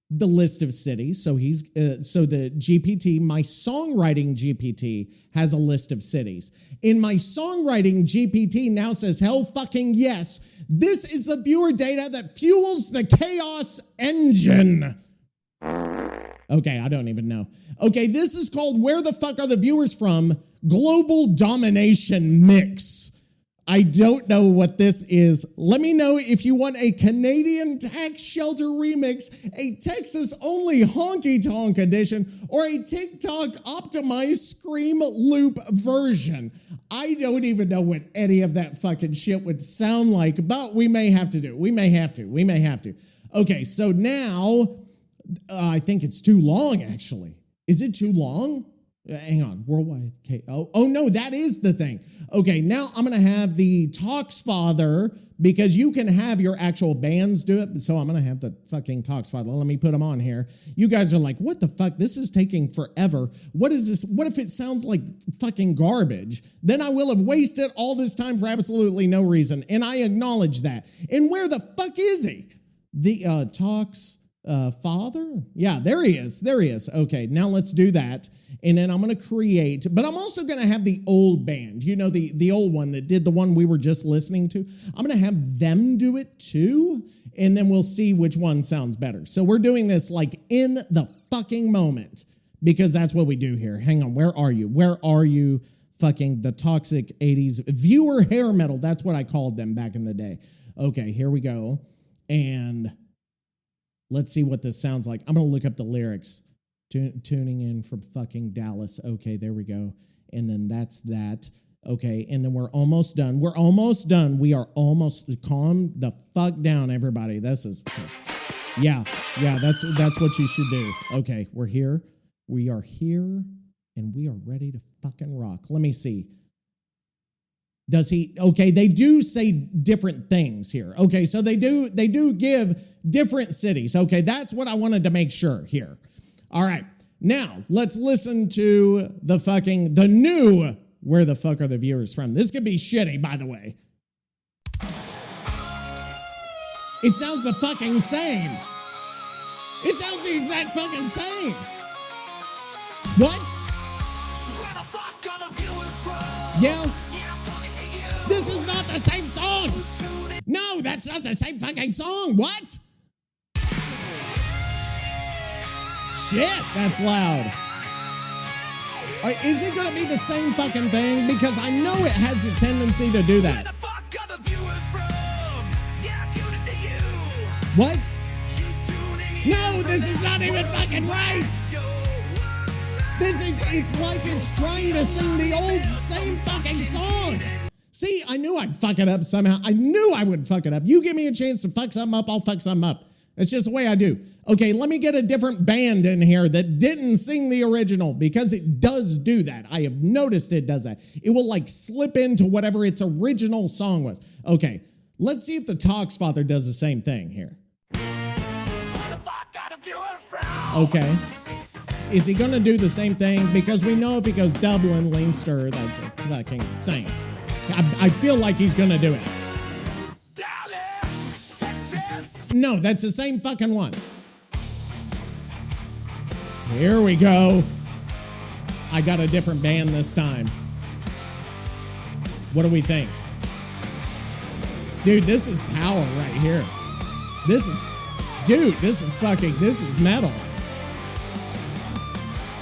the list of cities. So the GPT, my songwriting GPT, has a list of cities. In my songwriting GPT now says, hell fucking yes, this is the viewer data that fuels the chaos engine. Okay, I don't even know. Okay, this is called Where the Fuck Are the Viewers From? Global Domination Mix. I don't know what this is. Let me know if you want a Canadian tax shelter remix, a Texas-only honky-tonk edition, or a TikTok-optimized Scream Loop version. I don't even know what any of that fucking shit would sound like, but we may have to do it. We may have to. Okay, so now, I think it's too long, actually. Is it too long? Hang on, worldwide. Okay. Oh no, that is the thing. Okay, now I'm gonna have the Toxfather because you can have your actual bands do it. So I'm gonna have the fucking Toxfather. Let me put them on here. You guys are like, what the fuck? This is taking forever. What is this? What if it sounds like fucking garbage? Then I will have wasted all this time for absolutely no reason. And I acknowledge that. And where the fuck is he? The Father? Yeah, there he is. Okay, now let's do that. And then I'm going to create, but I'm also going to have the old band, you know, the old one that did the one we were just listening to. I'm going to have them do it too, and then we'll see which one sounds better. So we're doing this like in the fucking moment because that's what we do here. Hang on, where are you? Fucking the toxic 80s viewer hair metal. That's what I called them back in the day. Okay, here we go. And let's see what this sounds like. I'm going to look up the lyrics. Tuning in from fucking Dallas. Okay, there we go. And then that's that. Okay, and then we're almost done. We are almost, calm the fuck down, everybody. This is, yeah, that's what you should do. Okay, we're here. We are here, and we are ready to fucking rock. Let me see. Does he? Okay, they do say different things here. Okay, so they do give different cities. Okay, that's what I wanted to make sure here. All right, now let's listen to the new Where the Fuck Are the Viewers From? This could be shitty, by the way. It sounds the fucking same. It sounds the exact fucking same. What? Where the fuck are the viewers from? Yeah. Yeah, I'm talking to you. This is not the same song. Who's tuning No, that's not the same fucking song. What? Shit, that's loud. Is it going to be the same fucking thing? Because I know it has a tendency to do Where that. the fuck are the viewers from? Yeah, I'm tuning to you. What? Who's tuning in No, from this the is not even fucking right. show? It's like it's trying to sing the old same fucking song. See, I knew I'd fuck it up somehow. I knew I would fuck it up. You give me a chance to fuck something up, I'll fuck something up. It's just the way I do. Okay, let me get a different band in here that didn't sing the original because it does do that. I have noticed it does that. It will like slip into whatever its original song was. Okay, let's see if the Toxfather does the same thing here. Where the fuck are the viewers from? Okay. Is he going to do the same thing? Because we know if he goes Dublin, Leinster, that's a fucking same. I feel like he's going to do it. Dallas, Texas. No, that's the same fucking one. Here we go. I got a different band this time. What do we think? Dude, this is power right here. This is metal.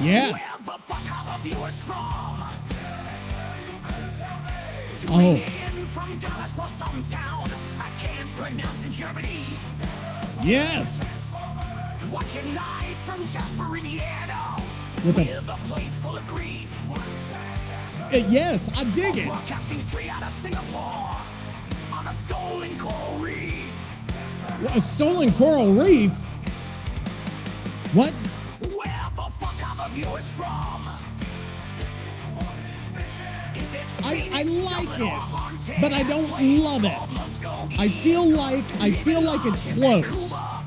Yeah. Where the fuck are the viewers from? Oh. Tuning in from Dallas or some town I can't pronounce in Germany. Yes. Watching live from Jasper, Indiana. With a- With a plate full of grief. Yes, I dig it. Broadcasting straight out of Singapore on a stolen coral reef. A stolen coral reef? What? Where the fuck are the viewers from? Is it I Phoenix, like Dublin, or it, Montana? but I don't Place love it. called Muskogee. I feel like it's Live in close. Vancouver.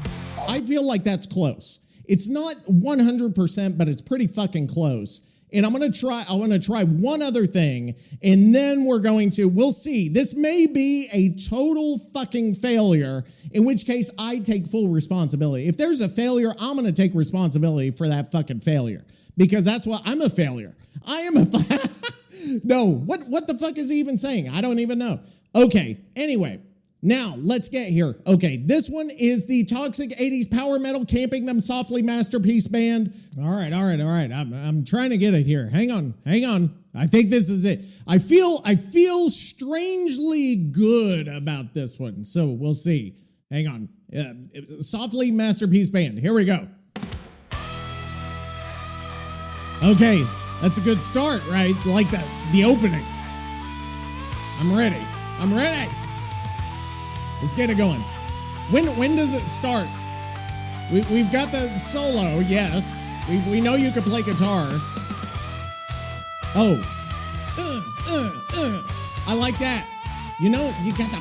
I feel like that's close. It's not 100%, but it's pretty fucking close. And I want to try one other thing, and then we'll see. This may be a total fucking failure, in which case I take full responsibility. If there's a failure, I'm going to take responsibility for that fucking failure, because that's what I'm a failure. I am a No, what the fuck is he even saying? I don't even know. Okay, anyway. Now, let's get here. Okay, this one is the Toxic 80s Power Metal Camping Them Softly Masterpiece Band. All right. I'm trying to get it here. Hang on. I think this is it. I feel strangely good about this one. So we'll see. Hang on. Softly Masterpiece Band. Here we go. Okay, that's a good start, right? Like the opening. I'm ready. Let's get it going. When does it start? We've got the solo, yes. We know you can play guitar. Oh. I like that. You know, you got the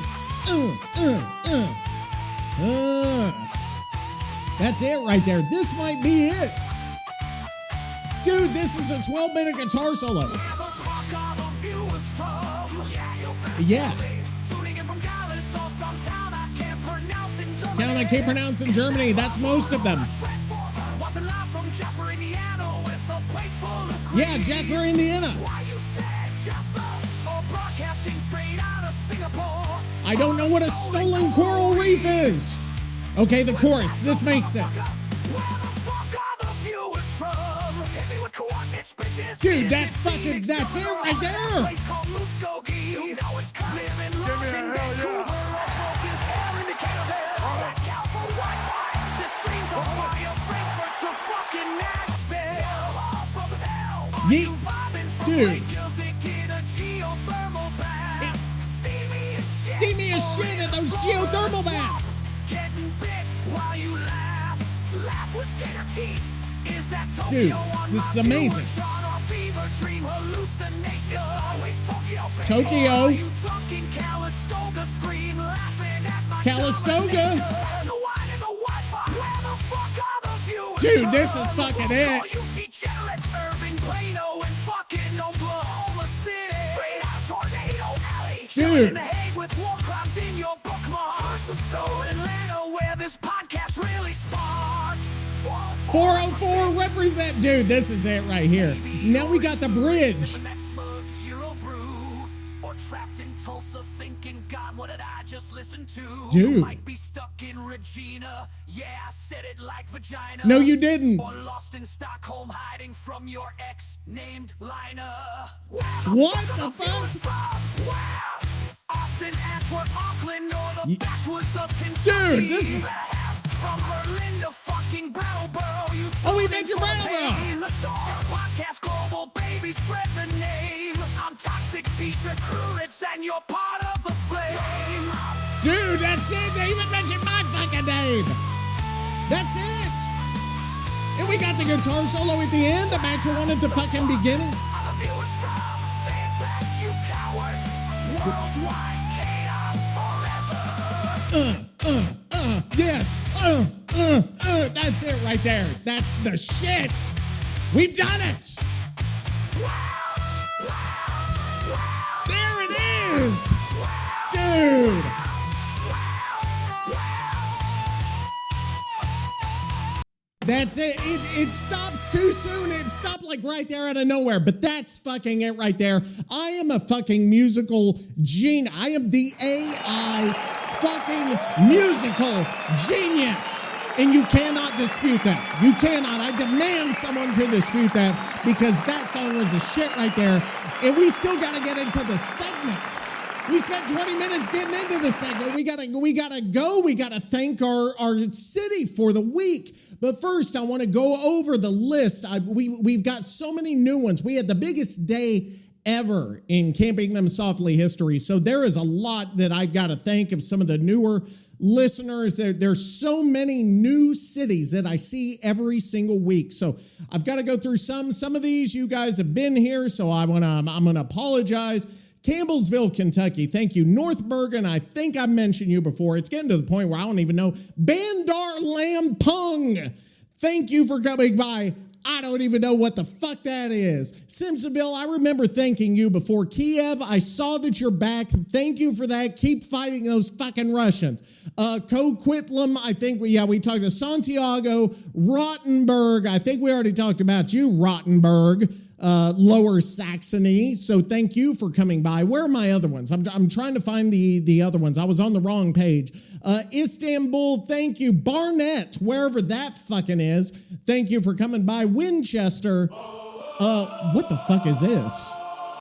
That's it right there. This might be it. Dude, this is a 12-minute guitar solo. Yeah. Town I can't pronounce in Germany. That's most of them. Yeah, Jasper, Indiana. I don't know what a stolen coral reef is. Okay, the chorus. This makes it. Dude, that's it right there. Dude. Steamy as shit at those geothermal baths. Dude, this is amazing. Tokyo. Calistoga. Dude, this is fucking it. Dude. 404 represent. Dude, this is it right here. Now we got the bridge. What did I just listen to? Dude. You might be stuck in Regina. Yeah, I said it like vagina. No, you didn't. Or lost in Stockholm hiding from your ex named Lina. What the fuck? Austin, Antwerp, Auckland, or the backwoods of Kentucky. Dude, this is from Berlin to fucking Brattleboro. We mentioned Brattleboro. This podcast global, baby, spread the name. I'm toxic t-shirt crew, and you're part of the flame. Dude, that's it. They even mentioned my fucking name. That's it. And we got the guitar solo at the end. The match one at the fucking beginning. Worldwide chaos forever. Yes. That's it right there. That's the shit. We've done it. There it is. Dude. That's it. It stops too soon. It stopped like right there out of nowhere. But that's fucking it right there. I am a fucking musical genius. I am the AI fucking musical genius. And you cannot dispute that. You cannot. I demand someone to dispute that because that song was a shit right there. And we still got to get into the segment. We spent 20 minutes getting into the segment. We gotta go. We gotta thank our city for the week. But first, I want to go over the list. We've got so many new ones. We had the biggest day ever in Camping Them Softly history. So there is a lot that I've got to thank of some of the newer listeners. There's so many new cities that I see every single week. So I've got to go through some. Some of these you guys have been here, so I'm gonna apologize. Campbellsville, Kentucky, thank you. North Bergen, I think I mentioned you before. It's getting to the point where I don't even know. Bandar Lampung, thank you for coming by. I don't even know what the fuck that is. Simpsonville, I remember thanking you before. Kiev, I saw that you're back. Thank you for that. Keep fighting those fucking Russians. Coquitlam, I think we talked to Santiago. Rottenburg, I think we already talked about you, Rottenburg. Lower Saxony. So thank you for coming by. Where are my other ones? I'm trying to find the other ones. I was on the wrong page. Istanbul, thank you. Barnett, wherever that fucking is, thank you for coming by. Winchester, what the fuck is this?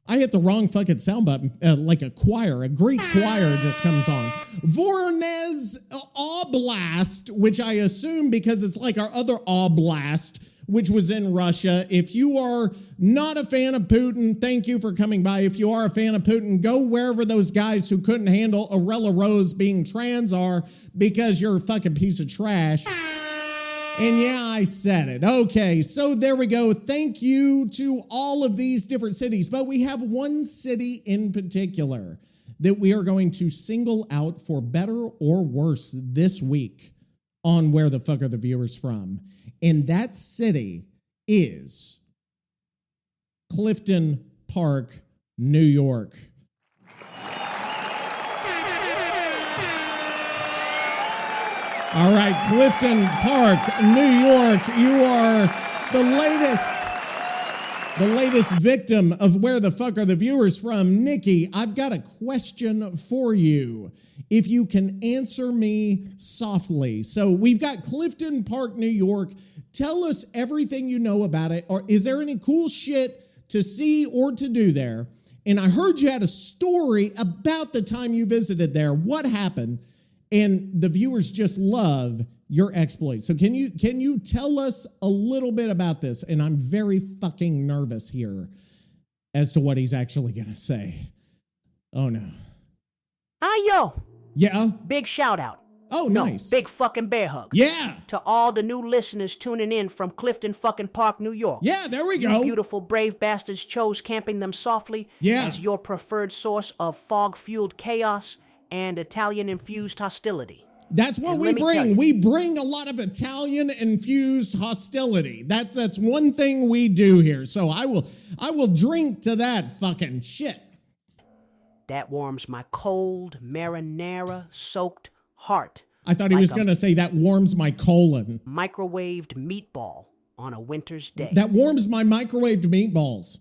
I hit the wrong fucking sound button, like a choir, a Greek choir just comes on. Voronezh Oblast, which I assume because it's like our other Oblast, which was in Russia. If you are not a fan of Putin, thank you for coming by. If you are a fan of Putin, go wherever those guys who couldn't handle Orela Rose being trans are, because you're a fucking piece of trash. And yeah, I said it. Okay, so there we go. Thank you to all of these different cities. But we have one city in particular that we are going to single out for better or worse this week on Where the Fuck Are the Viewers From? And that city is Clifton Park, New York. All right, Clifton Park, New York, you are the latest victim of Where the Fuck Are the Viewers From? Nikki, I've got a question for you, if you can answer me softly. So we've got Clifton Park, New York. Tell us everything you know about it. Or is there any cool shit to see or to do there? And I heard you had a story about the time you visited there. What happened? And the viewers just love your exploits. So can you tell us a little bit about this? And I'm very fucking nervous here as to what he's actually going to say. Oh, no. Hi, yo. Yeah? Big shout out. Oh, nice. Big fucking bear hug. Yeah. To all the new listeners tuning in from Clifton fucking Park, New York. Yeah, there we You go. beautiful brave bastards chose camping them softly as your preferred source of fog-fueled chaos and Italian-infused hostility. That's what we bring. We bring a lot of Italian-infused hostility. That's one thing we do here. So I will drink to that fucking shit. That warms my cold, marinara-soaked heart. I thought he was going to say that warms my colon. Microwaved meatball on a winter's day. That warms my microwaved meatballs.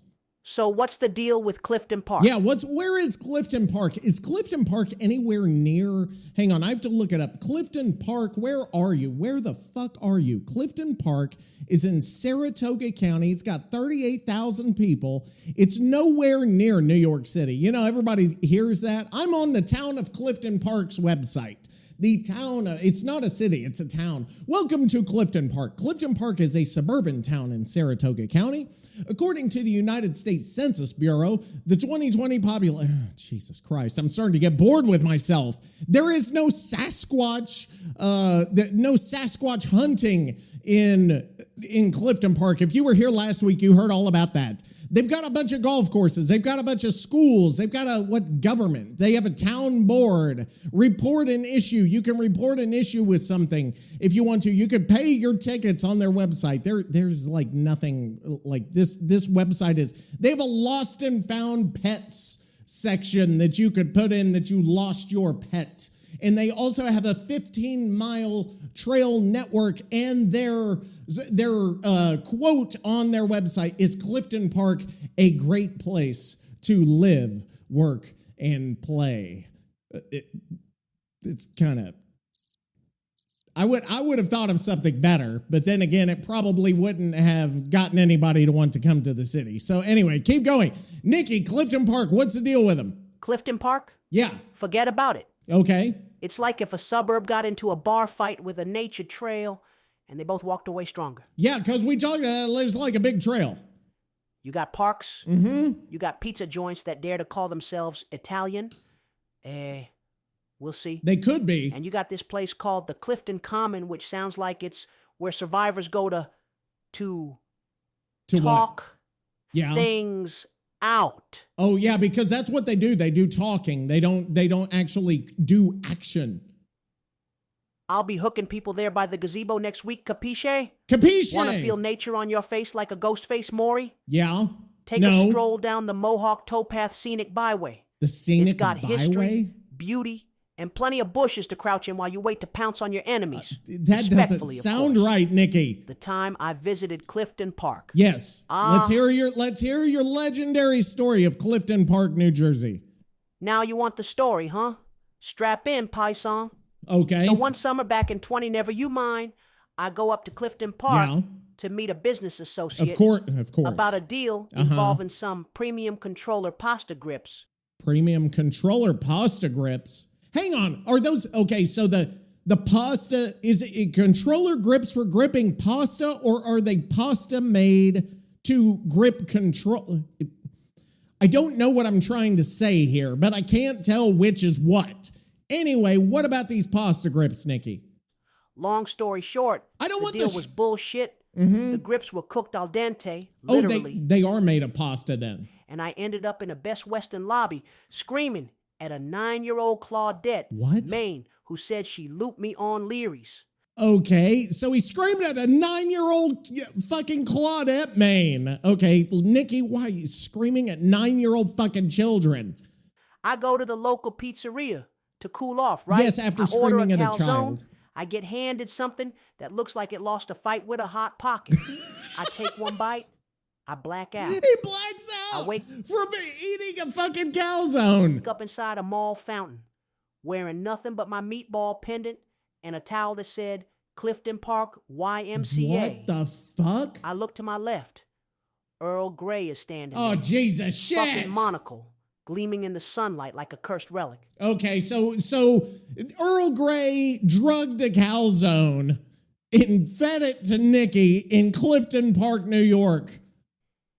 So what's the deal with Clifton Park? Yeah, where is Clifton Park? Is Clifton Park anywhere near? Hang on, I have to look it up. Clifton Park, where are you? Where the fuck are you? Clifton Park is in Saratoga County. It's got 38,000 people. It's nowhere near New York City. You know, everybody hears that. I'm on the Town of Clifton Park's website. The town, it's not a city, it's a town. Welcome to Clifton Park. Clifton Park is a suburban town in Saratoga County. According to the United States Census Bureau, the 2020 population, Jesus Christ, I'm starting to get bored with myself. There is no Sasquatch, no Sasquatch hunting in Clifton Park. If you were here last week, you heard all about that. They've got a bunch of golf courses. They've got a bunch of schools. They've got government. They have a town board. Report an issue. You can report an issue with something if you want to. You could pay your tickets on their website. There's like nothing like this. This website is, they have a lost and found pets section that you could put in that you lost your pet. And they also have a 15-mile trail network, and their quote on their website is Clifton Park, a great place to live, work, and play. It's kind of, I would have thought of something better, but then again, it probably wouldn't have gotten anybody to want to come to the city. So anyway, keep going. Nikki, Clifton Park, what's the deal with them? Clifton Park? Yeah. Forget about it. Okay. It's like if a suburb got into a bar fight with a nature trail and they both walked away stronger. Yeah, because we talked, there's like a big trail. You got parks. Mm-hmm. You got pizza joints that dare to call themselves Italian. We'll see. They could be. And you got this place called the Clifton Common, which sounds like it's where survivors go to talk things out. Oh yeah, because that's what they do. They do talking. They don't actually do action. I'll be hooking people there by the gazebo next week, capiche? Capiche! Want to feel nature on your face like a ghost face, Maury? Yeah. Take a stroll down the Mohawk Towpath Scenic Byway. The Scenic Byway? It's got history, beauty, and plenty of bushes to crouch in while you wait to pounce on your enemies. That doesn't sound right, Nikki. The time I visited Clifton Park. Yes. Let's hear your legendary story of Clifton Park, New Jersey. Now you want the story, huh? Strap in, Paisan. Okay. So one summer back in 20, never you mind, I go up to Clifton Park to meet a business associate. Of course. About a deal involving some premium controller pasta grips. Premium controller pasta grips. Hang on. Are those okay? So the pasta, is it controller grips for gripping pasta, or are they pasta made to grip control? I don't know what I'm trying to say here, but I can't tell which is what. Anyway, what about these pasta grips, Nikki? Long story short, I don't the want deal was bullshit. The grips were cooked al dente, literally. Oh, they are made of pasta then. And I ended up in a Best Western lobby screaming at a 9-year-old Claudette, Maine, who said she looped me on Leary's. Okay, so he screamed at a 9-year-old fucking Claudette Maine. Okay, Nikki, why are you screaming at 9-year-old fucking children? I go to the local pizzeria to cool off, right? Yes, after I screaming at a calzone, child. I get handed something that looks like it lost a fight with a hot pocket. I take one bite, I black out. He blacks out I wake from eating a fucking calzone. up inside a mall fountain, wearing nothing but my meatball pendant and a towel that said Clifton Park YMCA. What the fuck? I look to my left. Earl Grey is standing Oh, there. Jesus, shit. Fucking monocle, gleaming in the sunlight like a cursed relic. Okay, so Earl Grey drugged a calzone and fed it to Nikki in Clifton Park, New York.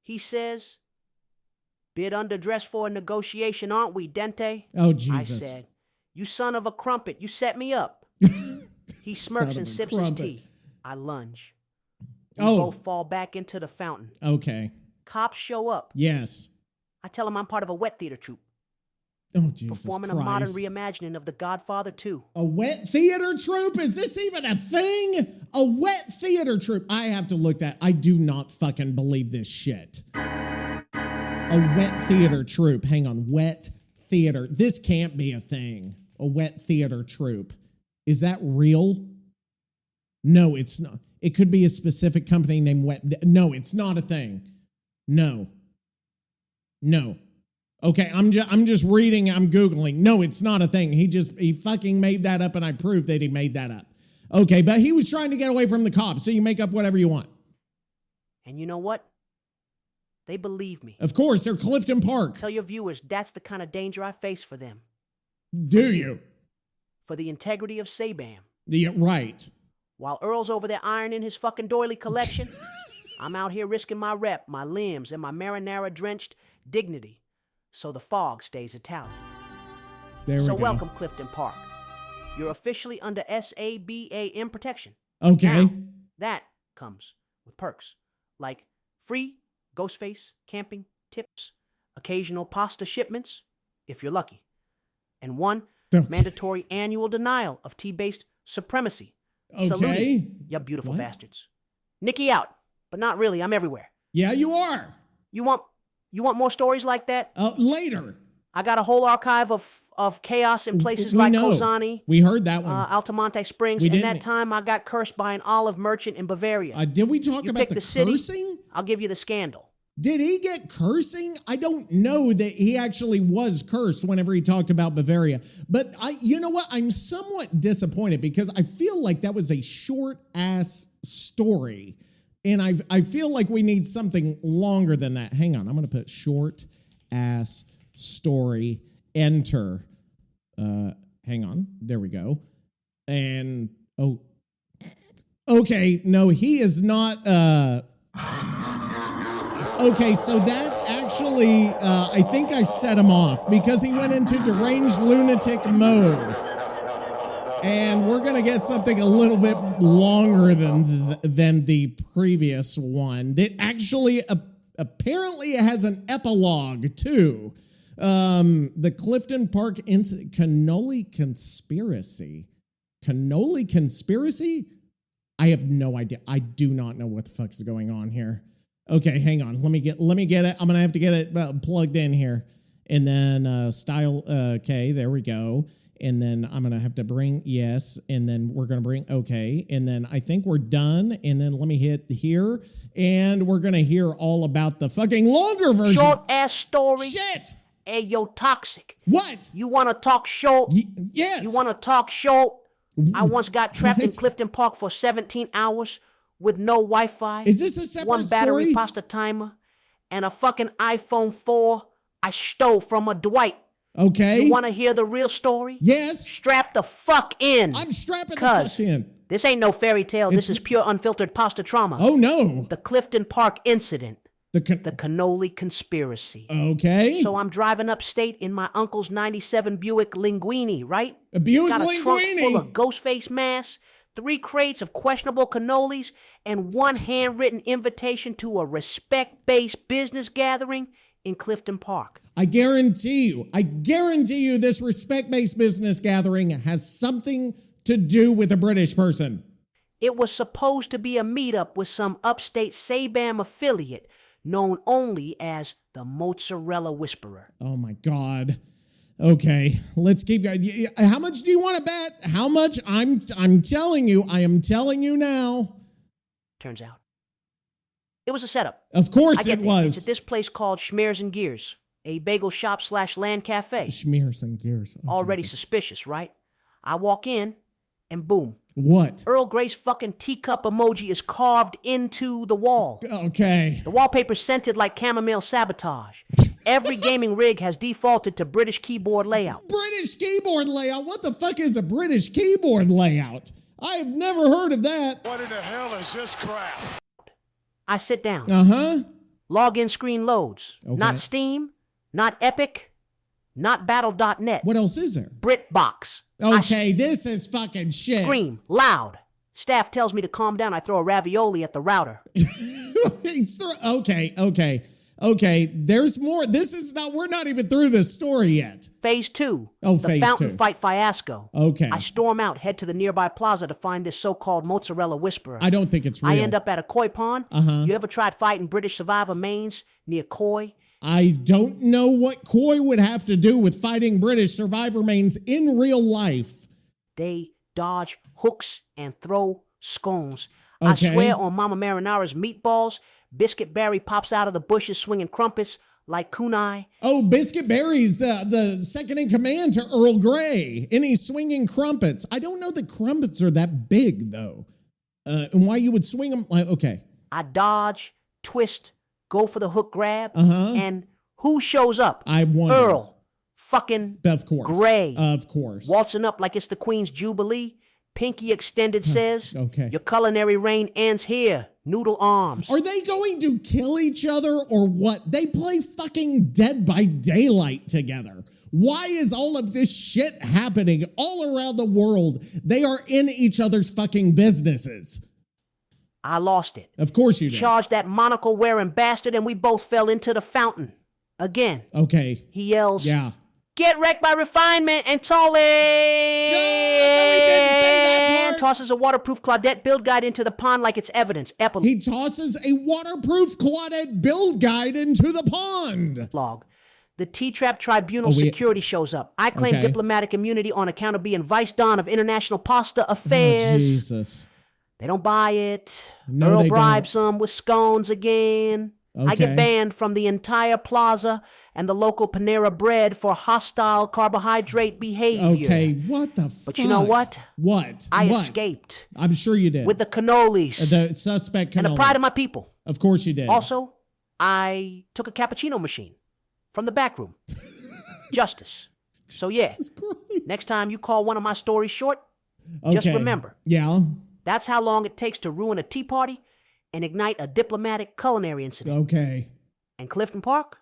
He says, bid underdressed for a negotiation, aren't we, Dente? Oh, Jesus. I said, you son of a crumpet, you set me up. He smirks Son and of a sips crumpet. his tea. I lunge. We Oh. both fall back into the fountain. Okay. Cops show up. Yes. I tell him I'm part of a wet theater troupe, Oh, Jesus performing Christ. a modern reimagining of The Godfather 2. A wet theater troupe? Is this even a thing? A wet theater troupe? I have to look that. I do not fucking believe this shit. A wet theater troupe. Hang on. Wet theater. This can't be a thing. A wet theater troupe. Is that real? No, it's not. It could be a specific company named Wet. No, it's not a thing. No. Okay, I'm just reading, I'm Googling. No, it's not a thing. He fucking made that up, and I proved that he made that up. Okay, but he was trying to get away from the cops, so you make up whatever you want. And you know what? They believe me. Of course, they're Clifton Park. Tell your viewers that's the kind of danger I face for them. Do you? For the integrity of Sabam. Yeah, right. While Earl's over there ironing his fucking doily collection, I'm out here risking my rep, my limbs, and my marinara-drenched dignity, so the fog stays Italian. There we So go. welcome, Clifton Park. You're officially under SABAM protection. Okay. Now, that comes with perks, like free Ghostface camping tips, occasional pasta shipments, if you're lucky, and one mandatory annual denial of tea-based supremacy. Okay. Salute, you beautiful What? bastards. Nicky out, but not really. I'm everywhere. Yeah, you are. You want more stories like that? Later. I got a whole archive of chaos in places We like know. Kozani, We heard that one. Altamonte Springs, We and didn't- that time I got cursed by an olive merchant in Bavaria. Did we talk You about pick the the city. cursing? I'll give you the scandal. Did he get cursing? I don't know that he actually was cursed whenever he talked about Bavaria. But you know what? I'm somewhat disappointed because I feel like that was a short ass story. And I feel like we need something longer than that. Hang on. I'm going to put short ass story, enter. Hang on. There we go. And, okay. No, he is not, okay, so that actually, I think I set him off because he went into deranged lunatic mode. And we're going to get something a little bit longer than the previous one. It actually apparently has an epilogue, too. The Clifton Park incident, Canole conspiracy. Canole conspiracy? I have no idea. I do not know what the fuck's going on here. Okay, hang on. Let me get it. I'm gonna have to get it plugged in here, and then style. Okay, there we go. And then I'm gonna have to bring yes, and then we're gonna bring okay, and then I think we're done. And then let me hit here, and we're gonna hear all about the fucking longer version. Short ass story. Shit. Hey, yo, toxic. What? You want to talk short? Yes. You want to talk short? I once got trapped in What? Clifton Park for 17 hours with no Wi-Fi. Is this a separate one battery story? pasta timer, and a fucking iPhone 4 I stole from a Dwight. Okay. You want to hear the real story? Yes. Strap the fuck in. I'm strapping the fuck in. This ain't no fairy tale. This is pure unfiltered pasta trauma. Oh, no. The Clifton Park incident. The Canole conspiracy. Okay. So I'm driving upstate in my uncle's 97 Buick Linguini, right? A Buick Got a Linguini. trunk full of ghost face masks, 3 crates of questionable cannolis, and 1 handwritten invitation to a respect-based business gathering in Clifton Park. I guarantee you this respect-based business gathering has something to do with a British person. It was supposed to be a meetup with some upstate Sabam affiliate known only as the Mozzarella Whisperer. Oh my God. Okay, let's keep going. How much do you want to bet? How much? I'm telling you, I am telling you now. Turns out it was a setup. Of course it was. It's at this place called Schmears and Gears, a bagel shop / land cafe. Schmears and Gears. Oh, already Jesus. suspicious, right? I walk in, and boom. What? Earl Grey's fucking teacup emoji is carved into the wall. Okay. The wallpaper's scented like chamomile sabotage. Every gaming rig has defaulted to British keyboard layout. British keyboard layout? What the fuck is a British keyboard layout? I have never heard of that. What in the hell is this crap? I sit down. Uh-huh. Login screen loads. Okay. Not Steam, not Epic, not Battle.net. What else is there? BritBox. Okay, this is fucking shit. Scream loud. Staff tells me to calm down. I throw a ravioli at the router. Okay. There's more. We're not even through this story yet. Phase 2. Oh, the phase fountain 2. fight fiasco. Okay. I storm out, head to the nearby plaza to find this so-called Mozzarella Whisperer. I don't think it's real. I end up at a koi pond. Uh-huh. You ever tried fighting British survivor mains near koi? I don't know what koi would have to do with fighting British survivor mains in real life. They dodge hooks and throw scones. Okay. I swear on Mama Marinara's meatballs, Biscuit Barry pops out of the bushes swinging crumpets like kunai. Oh, Biscuit Barry's the second in command to Earl Grey, and he's swinging crumpets. I don't know that crumpets are that big, though. And why you would swing them like, okay. I dodge, twist, go for the hook grab, Uh-huh. and who shows up? I wonder. Earl. Fucking Of course. Grey. Of course. Waltzing up like it's the Queen's Jubilee. Pinky extended says, okay. Your culinary reign ends here. Noodle arms. Are they going to kill each other or what? They play fucking Dead by Daylight together. Why is all of this shit happening all around the world? They are in each other's fucking businesses. I lost it. Of course you did. Charged that monocle-wearing bastard, and we both fell into the fountain. Again. Okay. He yells, Yeah. Get wrecked by refinement and Tolly! No, he didn't say that part. Tosses a waterproof Claudette build guide into the pond like it's evidence. He tosses a waterproof Claudette build guide into the pond. Log. The T-Trap Tribunal security shows up. I claim diplomatic immunity on account of being Vice Don of International Pasta Affairs. Oh, Jesus. They don't buy it. No, Earl they bribes them with scones again. I get banned from the entire plaza and the local Panera Bread for hostile carbohydrate behavior. Okay, what the fuck? But you know what? What? I What? escaped. I'm sure you did. With the cannolis. The suspect cannolis. And the pride of my people. Of course you did. Also, I took a cappuccino machine from the back room. Justice. So yeah, next time you call one of my stories short, just remember. Yeah. That's how long it takes to ruin a tea party and ignite a diplomatic culinary incident. Okay. And Clifton Park,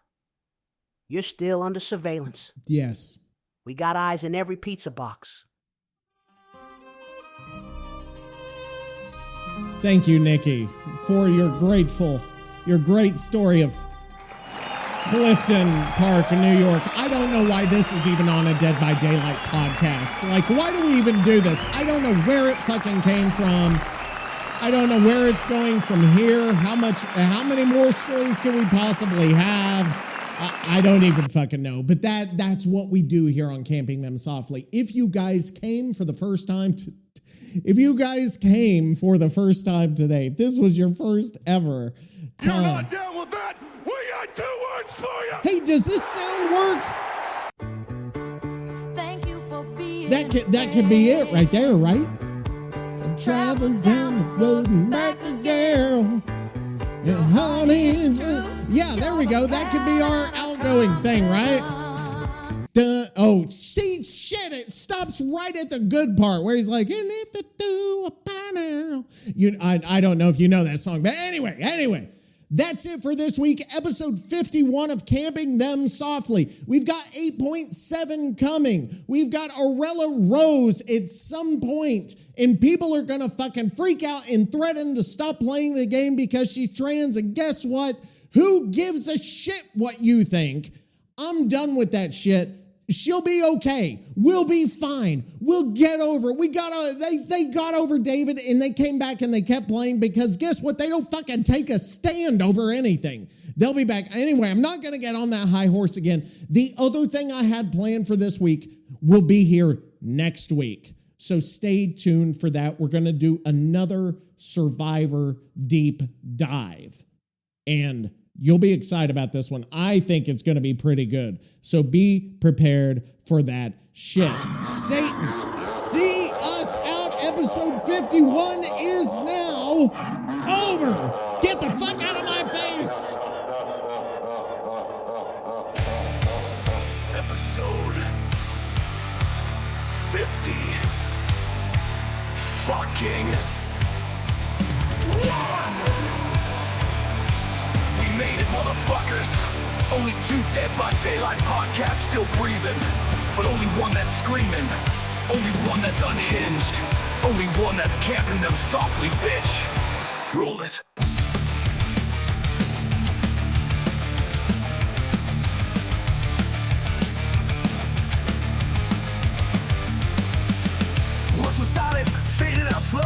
you're still under surveillance. Yes. We got eyes in every pizza box. Thank you, Nikki, for your great story of Clifton Park in New York. I don't know why this is even on a Dead by Daylight podcast. Like, why do we even do this? I don't know where it fucking came from. I don't know where it's going from here. How many more stories can we possibly have? I don't even fucking know. But that's what we do here on Camping Them Softly. If you guys came for the first time today, if this was your first ever time. You're not down with that? We got 2 words for you. Hey, does this sound work? Thank you for being That could be it right there, right? travel down the road and back again. And honey, yeah, there we go. That could be our outgoing thing, right? Oh, see, shit, it stops right at the good part where he's like, and if it do a pineapple. I don't know if you know that song, but anyway. That's it for this week, episode 51 of Camping Them Softly. We've got 8.7 coming. We've got Orela Rose at some point, and people are going to fucking freak out and threaten to stop playing the game because she's trans, and guess what? Who gives a shit what you think? I'm done with that shit. She'll be okay. We'll be fine. We'll get over it. They got over David, and they came back and they kept playing because guess what? They don't fucking take a stand over anything. They'll be back. Anyway, I'm not going to get on that high horse again. The other thing I had planned for this week will be here next week. So stay tuned for that. We're going to do another Survivor deep dive. And you'll be excited about this one. I think it's going to be pretty good. So be prepared for that shit. Satan, see us out. Episode 51 is now over. Get the fuck out of my face. Episode 50. Fucking 1. We made it, motherfuckers. Only 2 Dead by Daylight podcasts still breathing, but only one that's screaming. Only one that's unhinged. Only one that's camping them softly, bitch. Roll it. Once was silent, faded out slow.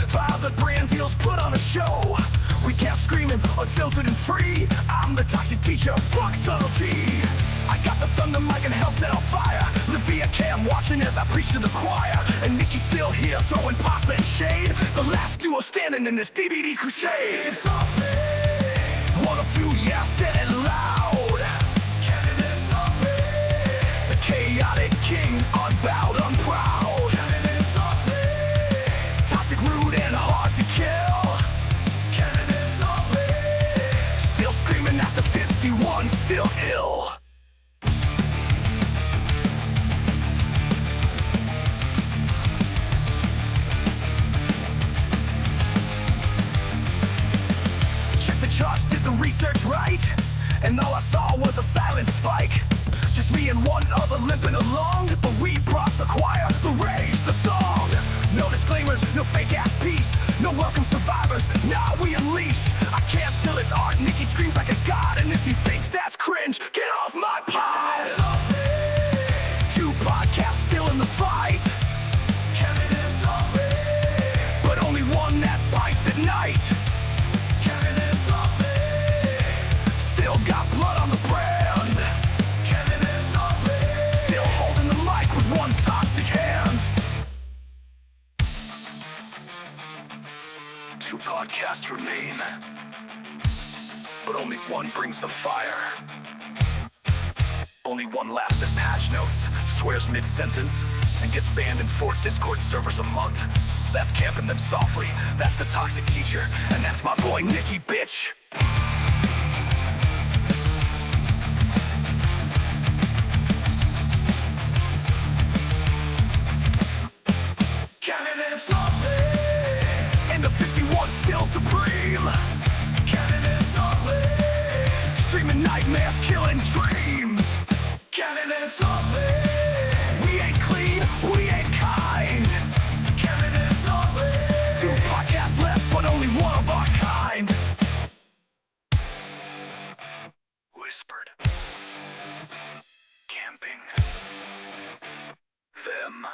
Filed the brand deals, put on a show. We kept screaming, unfiltered and free. I'm the toxic teacher, fuck subtlety. I got the thunder mic and hell set on fire. The via cam watching as I preach to the choir. And Nicky's still here throwing pasta and shade. The last duo standing in this DbD crusade. It's softly. 1 of 2, yeah, said it loud. Canada softly. The chaotic king, unbowed, unproud. Canada softly. Toxic, rude, and hard to kill. After 51, still ill. Check the charts, did the research right, and all I saw was a silent spike. Just me and one other limping along, but we brought the choir, the rage, the song. No disclaimers, no fake-ass peace. No welcome survivors, now we unleash. I can't till it's art, Nicky screams like a god. And if you think that's cringe, get off my pod. 2 podcasts still in the fight. But only one that bites at night. Still got blood on the brand. Still holding the mic with one toxic hand. 2 podcasts remain, but only one brings the fire. Only one laughs at patch notes, swears mid-sentence, and gets banned in 4 Discord servers a month. That's camping them softly, that's the toxic teacher, and that's my boy Nicky, bitch. Camping them softly. And the 51 still supreme. Canada softly. Streaming nightmares, killing dreams. Canada softly. We ain't clean, we ain't kind. Canada softly. 2 podcasts left, but only one of our kind. Whispered. Camping them.